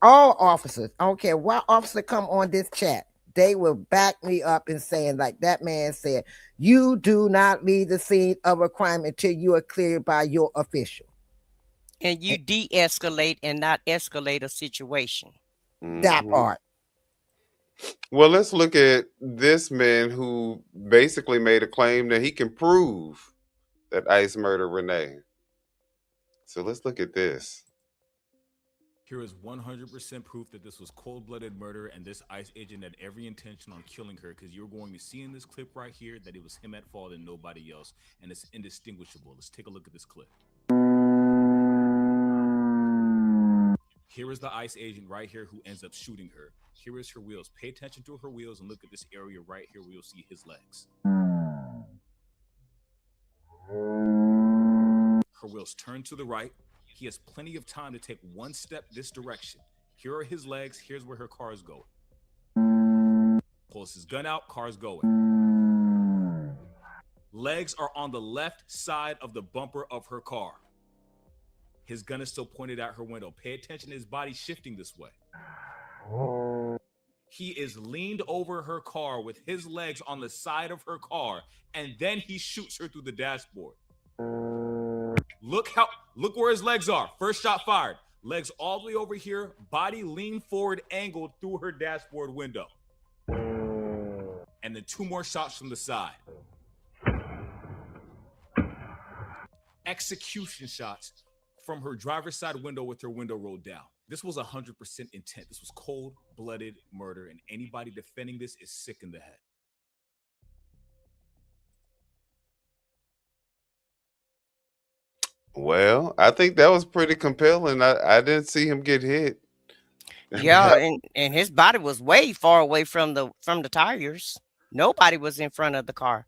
Speaker 5: all officers, I don't care what officer come on this chat, they will back me up in saying, like that man said, you do not leave the scene of a crime until you are cleared by your official.
Speaker 2: And you de-escalate and not escalate a situation.
Speaker 5: That part.
Speaker 4: Well, let's look at this man who basically made a claim that he can prove that ICE murdered Renee. So let's look at this.
Speaker 10: Here is 100% proof that this was cold-blooded murder and this ICE agent had every intention on killing her, because you're going to see in this clip right here that it was him at fault and nobody else, and it's indistinguishable. Let's take a look at this clip. Here is the ICE agent right here who ends up shooting her. Here is her wheels. Pay attention to her wheels and look at this area right here where you'll see his legs. Her wheels turn to the right. He has plenty of time to take one step this direction. Here are his legs. Here's where her car is going. Pulls his gun out. Car's going. Legs are on the left side of the bumper of her car. His gun is still pointed out her window. Pay attention to his body shifting this way. He is leaned over her car with his legs on the side of her car, and then he shoots her through the dashboard. Look where his legs are. First shot fired. Legs all the way over here, body leaned forward, angled through her dashboard window. And then two more shots from the side. Execution shots from her driver's side window with her window rolled down. This was 100% intent. This was cold-blooded murder, and anybody defending this is sick in the head.
Speaker 4: Well, I think that was pretty compelling. I didn't see him get hit.
Speaker 2: Yeah, and his body was way far away from the tires. Nobody was in front of the car.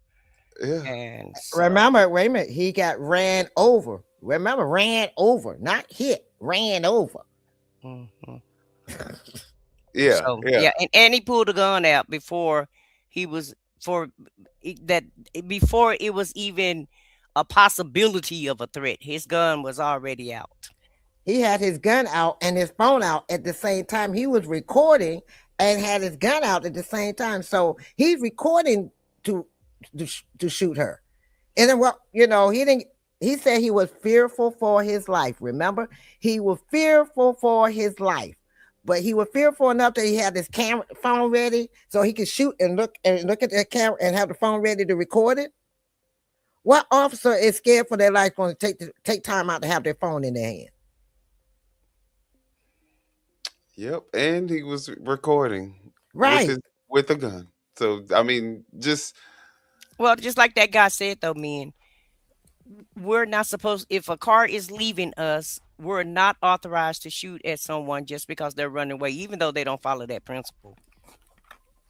Speaker 4: Yeah.
Speaker 2: And so,
Speaker 5: remember, wait a minute, he got ran over. Remember, ran over, not hit, ran over.
Speaker 2: Mm-hmm.
Speaker 4: Yeah,
Speaker 2: so,
Speaker 4: yeah.
Speaker 2: And he pulled a gun out before he was before it was even a possibility of a threat. His gun was already out.
Speaker 5: He had his gun out and his phone out at the same time. He was recording and had his gun out at the same time. So he's recording to shoot her. And then, well, you know, he said he was fearful for his life. Remember, he was fearful for his life, but he was fearful enough that he had his phone ready so he could shoot and look at the camera and have the phone ready to record it. What officer is scared for their life going to take time out to have their phone in their hand?
Speaker 4: Yep, and he was recording
Speaker 5: right
Speaker 4: with a gun. So I mean, just
Speaker 2: like that guy said though, man, we're not supposed, if a car is leaving us, we're not authorized to shoot at someone just because they're running away, even though they don't follow that principle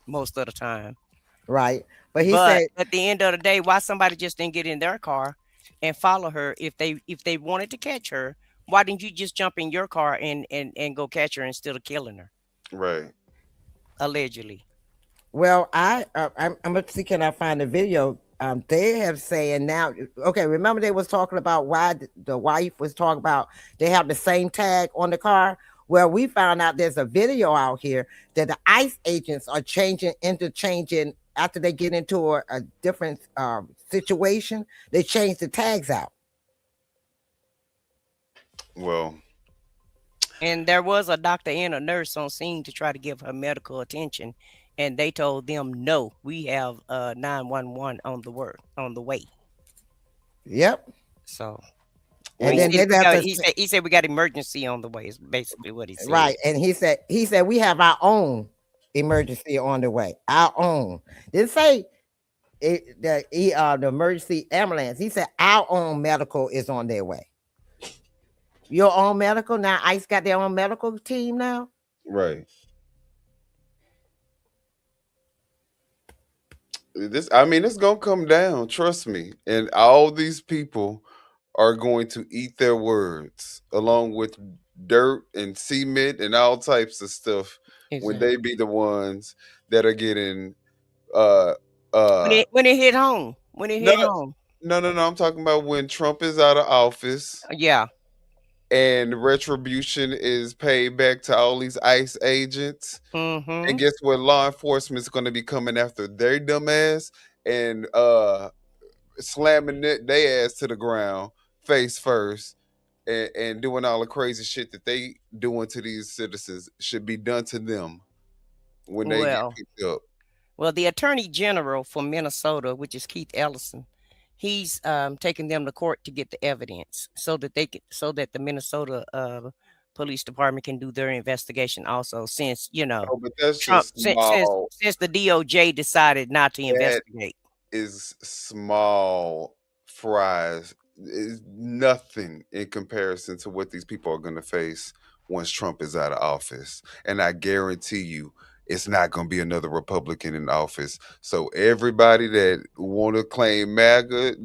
Speaker 2: most of the time.
Speaker 5: Right. But he said
Speaker 2: at the end of the day, why somebody just didn't get in their car and follow her if they wanted to catch her? Why didn't you just jump in your car and go catch her instead of killing her?
Speaker 4: Right.
Speaker 2: Allegedly.
Speaker 5: Well, I'm gonna see, can I find the video? They have saying now, okay, remember they was talking about why the wife was talking about they have the same tag on the car. Well, we found out there's a video out here that the ICE agents are interchanging after they get into a different situation. They change the tags out.
Speaker 4: Well,
Speaker 2: and there was a doctor and a nurse on scene to try to give her medical attention, and they told them, no, we have 911 on the way.
Speaker 5: Yep.
Speaker 2: So
Speaker 5: and then
Speaker 2: he said we got emergency on the way is basically what he said.
Speaker 5: Right. And he said we have our own emergency on the way. Our own. Didn't say the emergency ambulance. He said our own medical is on their way. Your own medical? Now ICE got their own medical team now?
Speaker 4: Right. It's gonna come down, trust me. And all these people are going to eat their words along with dirt and cement and all types of stuff when they be the ones that are getting
Speaker 2: when it hit home.
Speaker 4: No, I'm talking about when Trump is out of office.
Speaker 2: Yeah.
Speaker 4: And retribution is paid back to all these ICE agents.
Speaker 2: Mm-hmm.
Speaker 4: And guess what? Law enforcement is going to be coming after their dumb ass and slamming their ass to the ground face first and doing all the crazy shit that they doing to these citizens should be done to them when they get picked up.
Speaker 2: Well, the Attorney General for Minnesota, which is Keith Ellison, he's taking them to court to get the evidence so that the Minnesota Police Department can do their investigation also, since
Speaker 4: but that's
Speaker 2: Trump,
Speaker 4: just small.
Speaker 2: since the DOJ decided not to investigate.
Speaker 4: Is small fries. Is nothing in comparison to what these people are going to face once Trump is out of office. And I guarantee you, it's not going to be another Republican in office. So everybody that want to claim MAGA,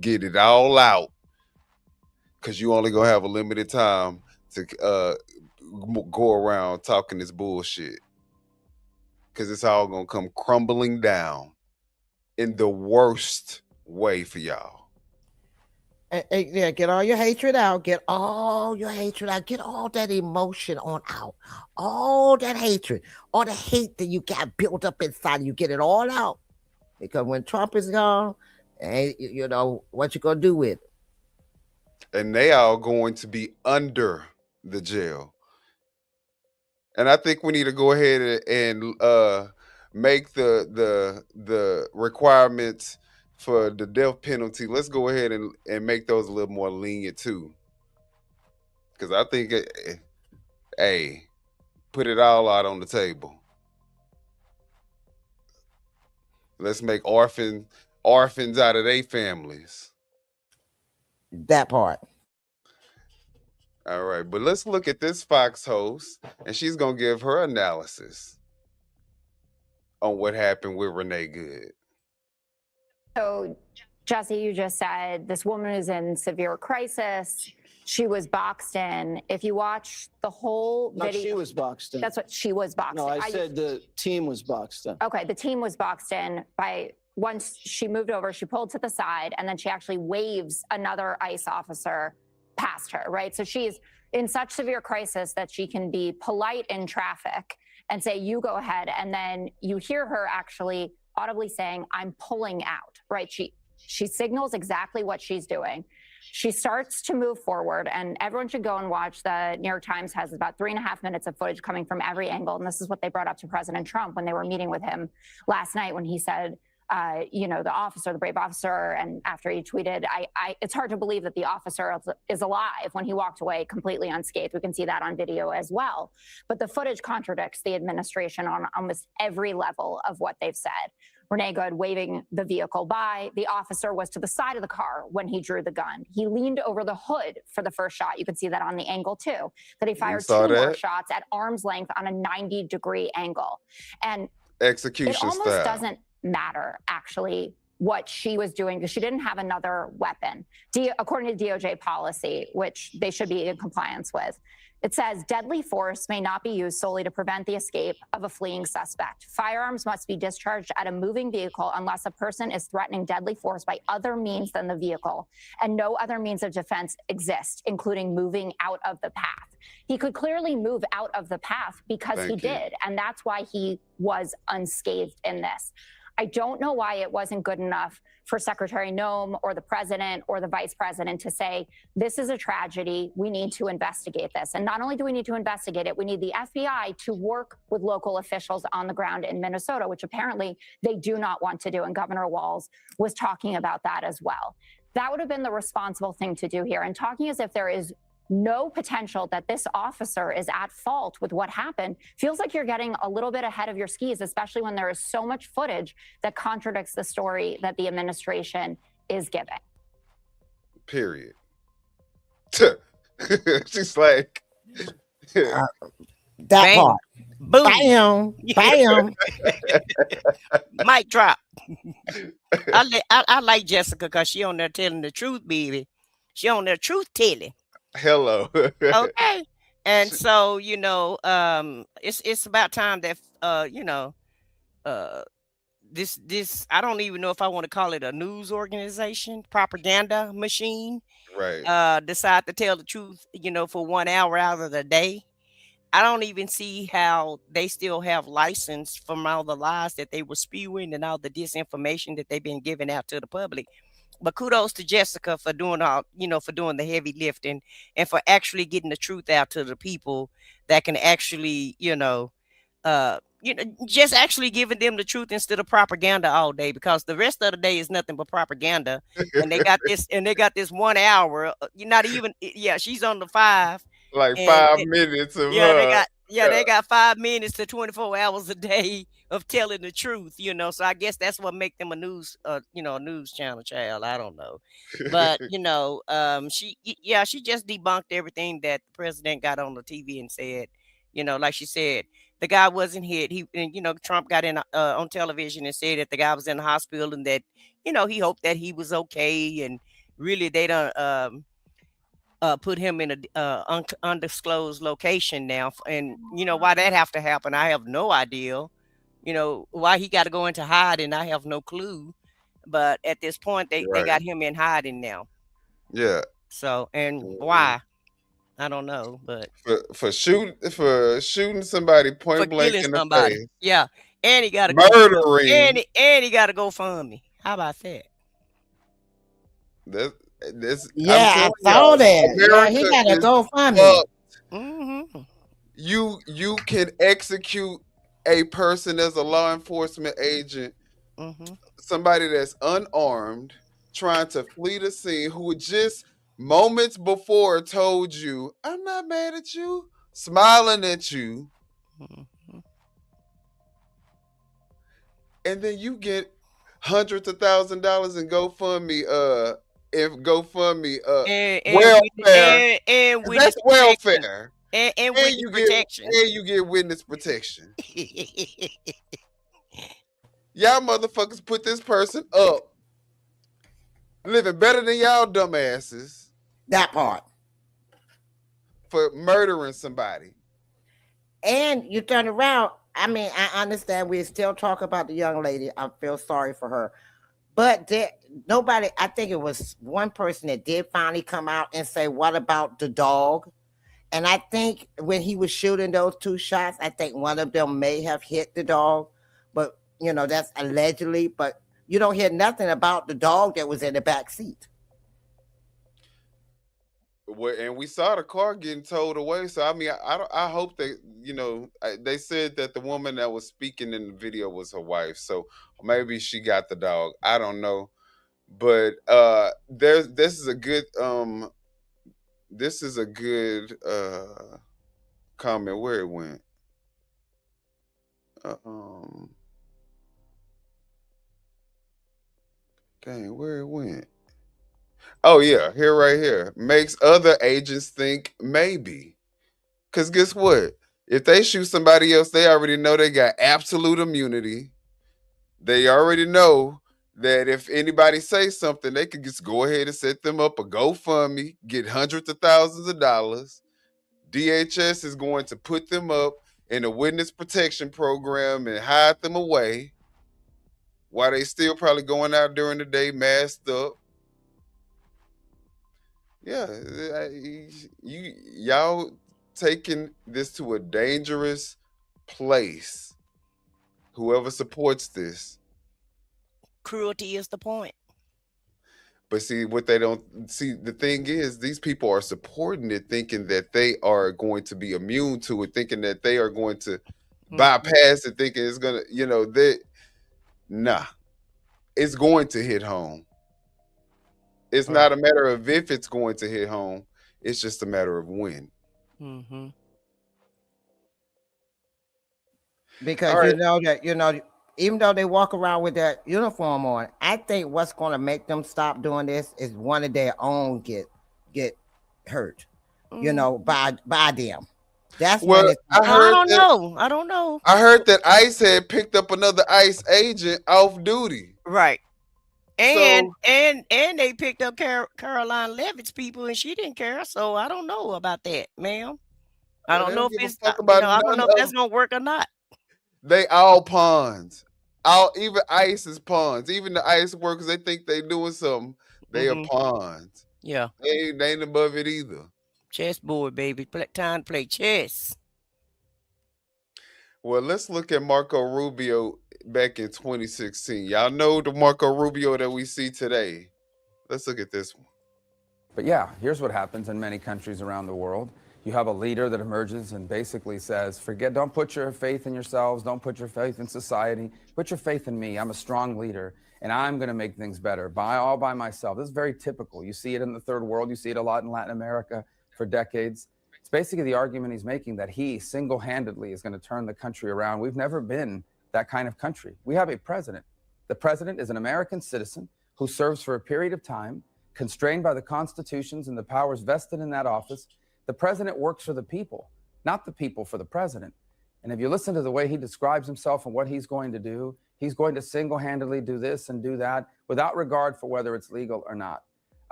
Speaker 4: get it all out, because you only going to have a limited time to go around talking this bullshit, because it's all going to come crumbling down in the worst way for y'all.
Speaker 5: Yeah, get all your hatred out. Get all your hatred out. Get all that emotion on out. All that hatred, all the hate that you got built up inside you, get it all out. Because when Trump is gone, you know what you gonna do with it.
Speaker 4: And they are going to be under the jail. And I think we need to go ahead and make the requirements for the death penalty. Let's go ahead and make those a little more lenient too. Because I think, hey, put it all out on the table. Let's make orphans out of their families.
Speaker 5: That part.
Speaker 4: All right, but let's look at this Fox host, and she's gonna give her analysis on what happened with Renee Good.
Speaker 11: So, Jesse, you just said this woman is in severe crisis. She was boxed in. If you watch the whole video,
Speaker 15: she was boxed in.
Speaker 11: That's what she was boxed in.
Speaker 15: No, I said the team was boxed in.
Speaker 11: Okay, the team was boxed in by once she moved over, she pulled to the side, and then she actually waves another ICE officer past her, right? So she's in such severe crisis that she can be polite in traffic and say, you go ahead. And then you hear her actually audibly saying, I'm pulling out, right? She signals exactly what she's doing. She starts to move forward, and everyone should go and watch. The New York Times has about 3.5 minutes of footage coming from every angle. And this is what they brought up to President Trump when they were meeting with him last night, when he said, the officer, the brave officer, and after he tweeted, it's hard to believe that the officer is alive when he walked away completely unscathed. We can see that on video as well. But the footage contradicts the administration on almost every level of what they've said. Renee Good waving the vehicle by. The officer was to the side of the car when he drew the gun. He leaned over the hood for the first shot. You can see that on the angle too, that he fired two more shots at arm's length on a 90-degree angle. And
Speaker 4: execution
Speaker 11: it almost
Speaker 4: style.
Speaker 11: Doesn't matter actually what she was doing because she didn't have another weapon. According to DOJ policy, which they should be in compliance with, it says deadly force may not be used solely to prevent the escape of a fleeing suspect. Firearms must be discharged at a moving vehicle unless a person is threatening deadly force by other means than the vehicle, and no other means of defense exist, including moving out of the path. He could clearly move out of the path because he did, and that's why he was unscathed in this. I don't know why it wasn't good enough for Secretary Noem or the president or the vice president to say, this is a tragedy. We need to investigate this. And not only do we need to investigate it, we need the FBI to work with local officials on the ground in Minnesota, which apparently they do not want to do. And Governor Walz was talking about that as well. That would have been the responsible thing to do here. And talking as if there is no potential that this officer is at fault with what happened feels like you're getting a little bit ahead of your skis, especially when there is so much footage that contradicts the story that the administration is giving.
Speaker 4: Period. She's like,
Speaker 5: that
Speaker 2: Bam.
Speaker 5: part.
Speaker 2: Boom.
Speaker 5: Bam.
Speaker 2: Mic drop. I like Jessica because she on there telling the truth, baby. She on there truth telling.
Speaker 4: Hello.
Speaker 2: Okay. And so, it's about time that this I don't even know if I want to call it a news organization, propaganda machine,
Speaker 4: right,
Speaker 2: decide to tell the truth, for 1 hour out of the day. I don't even see how they still have license from all the lies that they were spewing and all the disinformation that they've been giving out to the public. But kudos to Jessica for doing for doing the heavy lifting and for actually getting the truth out to the people that can actually, just actually giving them the truth instead of propaganda all day, because the rest of the day is nothing but propaganda. And they got this 1 hour, not even, she's on the 5.
Speaker 4: Like 5 minutes of
Speaker 2: they got 5 minutes to 24 hours a day of telling the truth, so I guess that's what make them a news news channel, child. I don't know, but she just debunked everything that the president got on the TV and said, like she said, the guy wasn't hit. Trump got in on television and said that the guy was in the hospital and that he hoped that he was okay, and really they don't put him in a undisclosed location now. And why that have to happen, I have no idea. Why he got to go into hiding, I have no clue. But at this point, they got him in hiding now.
Speaker 4: Yeah.
Speaker 2: So, and why? I don't know, but
Speaker 4: for shooting somebody point blank in the face.
Speaker 2: Yeah. And he got to
Speaker 4: murdering.
Speaker 2: And he got to go fund me. How about that?
Speaker 5: I saw that. He got to go find me.
Speaker 2: Mm-hmm.
Speaker 4: You can execute a person as a law enforcement agent, somebody that's unarmed, trying to flee the scene, who just moments before told you, I'm not mad at you, smiling at you. And then you get hundreds of $1,000s in GoFundMe, welfare.
Speaker 2: And
Speaker 4: that's welfare.
Speaker 2: And witness protection.
Speaker 4: And you get witness protection. Y'all motherfuckers put this person up, living better than y'all dumbasses.
Speaker 5: That part.
Speaker 4: For murdering somebody.
Speaker 5: And you turn around. I mean, I understand we still talk about the young lady. I feel sorry for her. But nobody, I think it was one person that did finally come out and say, what about the dog? And I think when he was shooting those 2 shots, I think one of them may have hit the dog. But, that's allegedly. But you don't hear nothing about the dog that was in the back seat.
Speaker 4: And we saw the car getting towed away. So I mean, I hope that they said that the woman that was speaking in the video was her wife. So maybe she got the dog. I don't know, but this is a good comment. Where it went. Dang, where it went. Oh yeah, right here. Makes other agents think maybe. Cause guess what? If they shoot somebody else, they already know they got absolute immunity. They already know that if anybody says something, they could just go ahead and set them up a GoFundMe, get hundreds of thousands of dollars. DHS is going to put them up in a witness protection program and hide them away while they still probably going out during the day masked up. Yeah, y'all taking this to a dangerous place. Whoever supports this.
Speaker 2: Cruelty is the point.
Speaker 4: But see, what they don't see, the thing is, these people are supporting it, thinking that they are going to be immune to it, thinking that they are going to bypass it, thinking it's gonna, nah, it's going to hit home. It's not a matter of if it's going to hit home. It's just a matter of when.
Speaker 2: Mm-hmm.
Speaker 5: Because even though they walk around with that uniform on, I think what's going to make them stop doing this is one of their own get hurt, by them. That's
Speaker 4: well,
Speaker 2: I don't know.
Speaker 4: I heard that ICE had picked up another ICE agent off duty.
Speaker 2: Right. And they picked up Caroline Levitt's people, and she didn't care. So I don't know about that, ma'am. I don't know if it's I don't know if that's gonna work or not.
Speaker 4: They all pawns. Even ICE is pawns. Even the ICE workers, they think they doing something. They are pawns.
Speaker 2: Yeah.
Speaker 4: They ain't above it either.
Speaker 2: Chessboard, baby. Time to play chess.
Speaker 4: Well, let's look at Marco Rubio back in 2016. Y'all know the Marco Rubio that we see today. Let's look at this one.
Speaker 16: But yeah, here's what happens in many countries around the world. You have a leader that emerges and basically says, don't put your faith in yourselves, don't put your faith in society, put your faith in me. I'm a strong leader, and I'm going to make things better all by myself. This is very typical. You see it in the third world. You see it a lot in Latin America for decades. It's basically the argument he's making that he single-handedly is going to turn the country around. We've never been that kind of country. We have a president. The president is an American citizen who serves for a period of time, constrained by the constitutions and the powers vested in that office. The president works for the people, not the people for the president. And if you listen to the way he describes himself and what he's going to do, he's going to single-handedly do this and do that without regard for whether it's legal or not.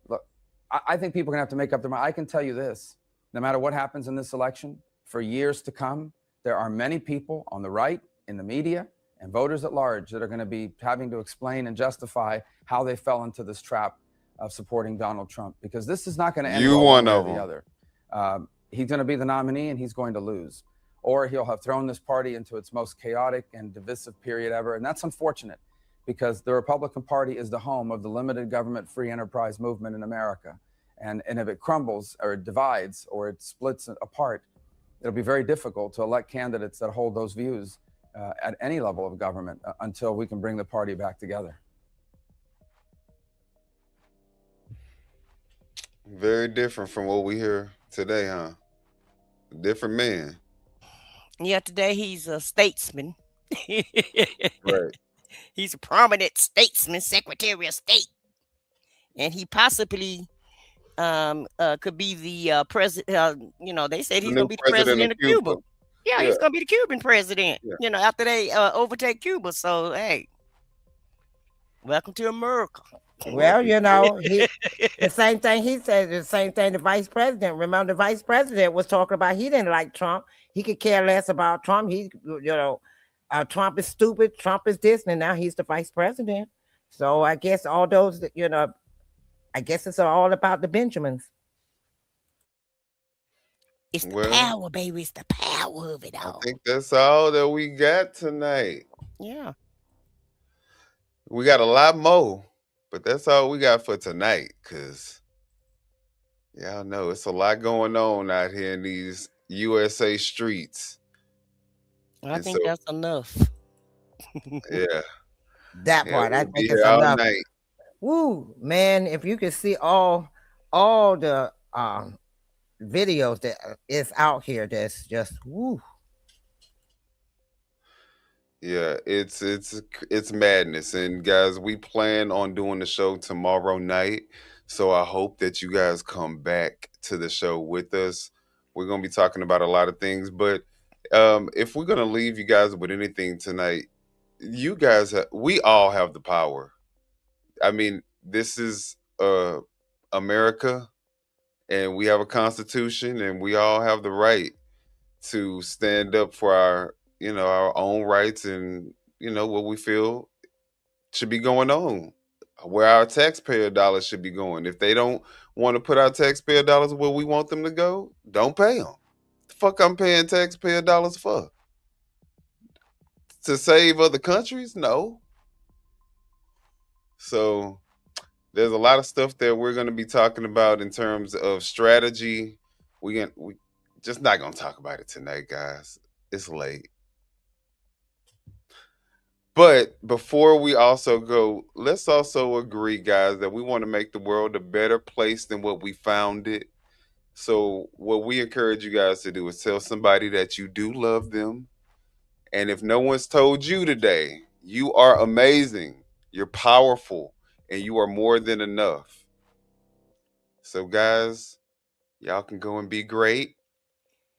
Speaker 16: Look, I think people are going to have to make up their mind. I can tell you this, no matter what happens in this election, for years to come, there are many people on the right, in the media, and voters at large that are going to be having to explain and justify how they fell into this trap of supporting Donald Trump, because this is not going to end one way or the other. He's going to be the nominee and he's going to lose, or he'll have thrown this party into its most chaotic and divisive period ever. And that's unfortunate, because the Republican Party is the home of the limited government free enterprise movement in America. And if it crumbles or it divides or it splits apart, it'll be very difficult to elect candidates that hold those views at any level of government until we can bring the party back together.
Speaker 4: Very different from what we hear today, huh? Different man.
Speaker 2: Yeah, today he's a statesman.
Speaker 4: Right.
Speaker 2: He's a prominent statesman, Secretary of State. And he possibly could be the president. They said he's going to be the president of Cuba. Yeah, he's going to be the Cuban president, after they overtake Cuba. So, hey, welcome to America.
Speaker 5: Well, the same thing he said, the same thing the vice president. Remember, the vice president was talking about he didn't like Trump. He could care less about Trump. Trump is stupid. Trump is this, and now he's the vice president. So I guess all those that, I guess it's all about the Benjamins.
Speaker 2: It's the power, baby. It's the power of it all.
Speaker 4: I think that's all that we got tonight.
Speaker 2: Yeah.
Speaker 4: We got a lot more, but that's all we got for tonight. Cause y'all know it's a lot going on out here in these USA streets.
Speaker 2: I think that's enough.
Speaker 4: Yeah.
Speaker 5: That part,
Speaker 4: we'll
Speaker 5: I
Speaker 4: be
Speaker 5: think
Speaker 4: here
Speaker 5: it's
Speaker 4: all
Speaker 5: enough.
Speaker 4: night.
Speaker 5: Woo, man! If you could see all the videos that is out here, that's just woo.
Speaker 4: Yeah, it's madness. And guys, we plan on doing the show tomorrow night. So I hope that you guys come back to the show with us. We're gonna be talking about a lot of things, but if we're gonna leave you guys with anything tonight, you guys we all have the power. I mean, this is America, and we have a constitution, and we all have the right to stand up for our our own rights and what we feel should be going on, where our taxpayer dollars should be going. If they don't want to put our taxpayer dollars where we want them to go, don't pay them. The fuck I'm paying taxpayer dollars for? To save other countries? No. So there's a lot of stuff that we're going to be talking about in terms of strategy. We just not going to talk about it tonight, guys. It's late. But before we also go, let's also agree, guys, that we want to make the world a better place than what we found it. So what we encourage you guys to do is tell somebody that you do love them. And if no one's told you today, you are amazing, you're powerful, and you are more than enough. So guys, y'all can go and be great.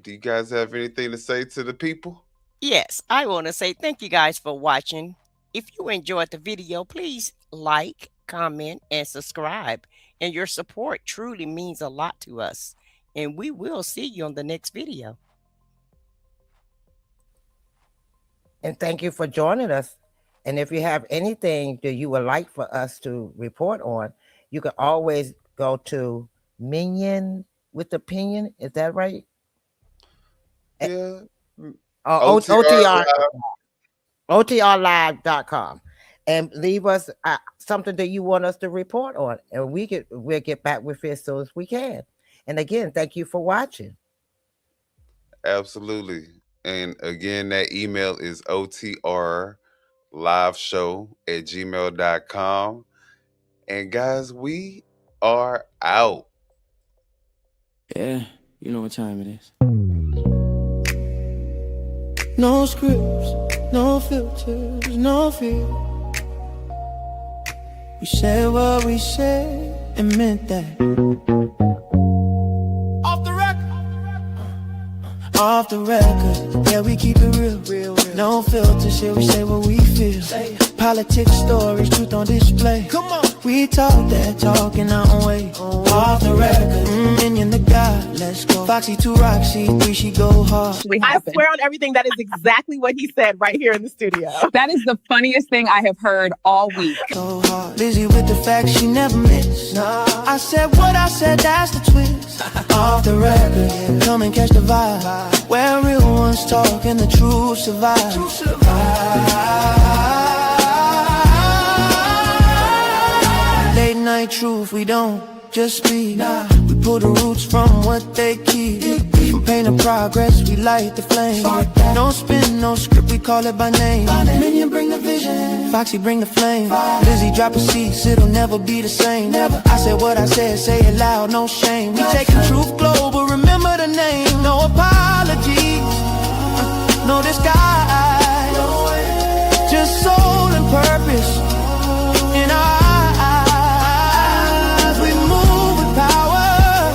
Speaker 4: Do you guys have anything to say to the people?
Speaker 2: Yes, I want to say thank you guys for watching. If you enjoyed the video, please like, comment, and subscribe. And your support truly means a lot to us. And we will see you on the next video.
Speaker 5: And thank you for joining us. And if you have anything that you would like for us to report on, you can always go to Minion with Opinion. Is that right?
Speaker 4: Yeah.
Speaker 5: OTRlive.com, and leave us something that you want us to report on, and we'll get back with it as soon as we can. And again, thank you for watching.
Speaker 4: Absolutely. And again, that email is otrliveshow@gmail.com. And guys, we are out.
Speaker 17: Yeah, you know what time it is. No scripts, no filters, no fear. We said what we said and meant that. Off the record. Off the record, yeah, we keep it real. No filter shit, we say what we feel. Politics, stories, truth on display. Come on. We talk that talk in our own way. Off the record, Minion the guy, let's go. Foxy to Roxy, 3 she go hard.
Speaker 18: I swear on everything that is exactly what he said right here in the studio.
Speaker 19: That is the funniest thing I have heard all week.
Speaker 17: So hard, Lizzie with the facts she never missed. Nah. I said what I said, that's the twist. Off the record, come and catch the vibe. Where real ones talk and the truth survive. Late night truth, we don't just speak. We pull the roots from what they keep. From pain to progress, we light the flame. No spin, no script, we call it by name. Minion bring the vision, Foxy bring the flame. Lizzie drop a cease, it'll never be the same. I said what I said, say it loud, no shame. We taking truth global, remember the name. No apologies, no disguise. Just soul and purpose in our eyes. We move with power,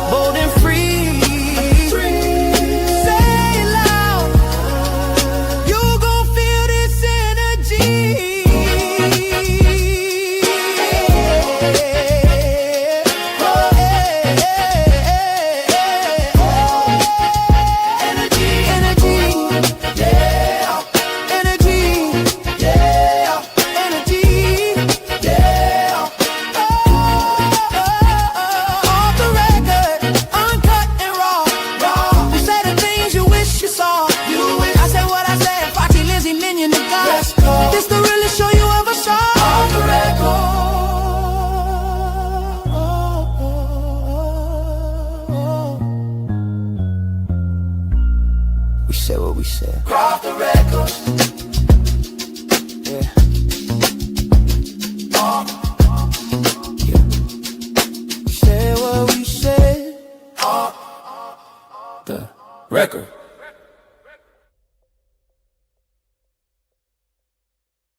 Speaker 17: bold and free. Say it loud, you gon' feel this energy. Energy, yeah. Energy, yeah. Energy. We said what we said. Off the record. Yeah. Yeah. We said what we said. The record.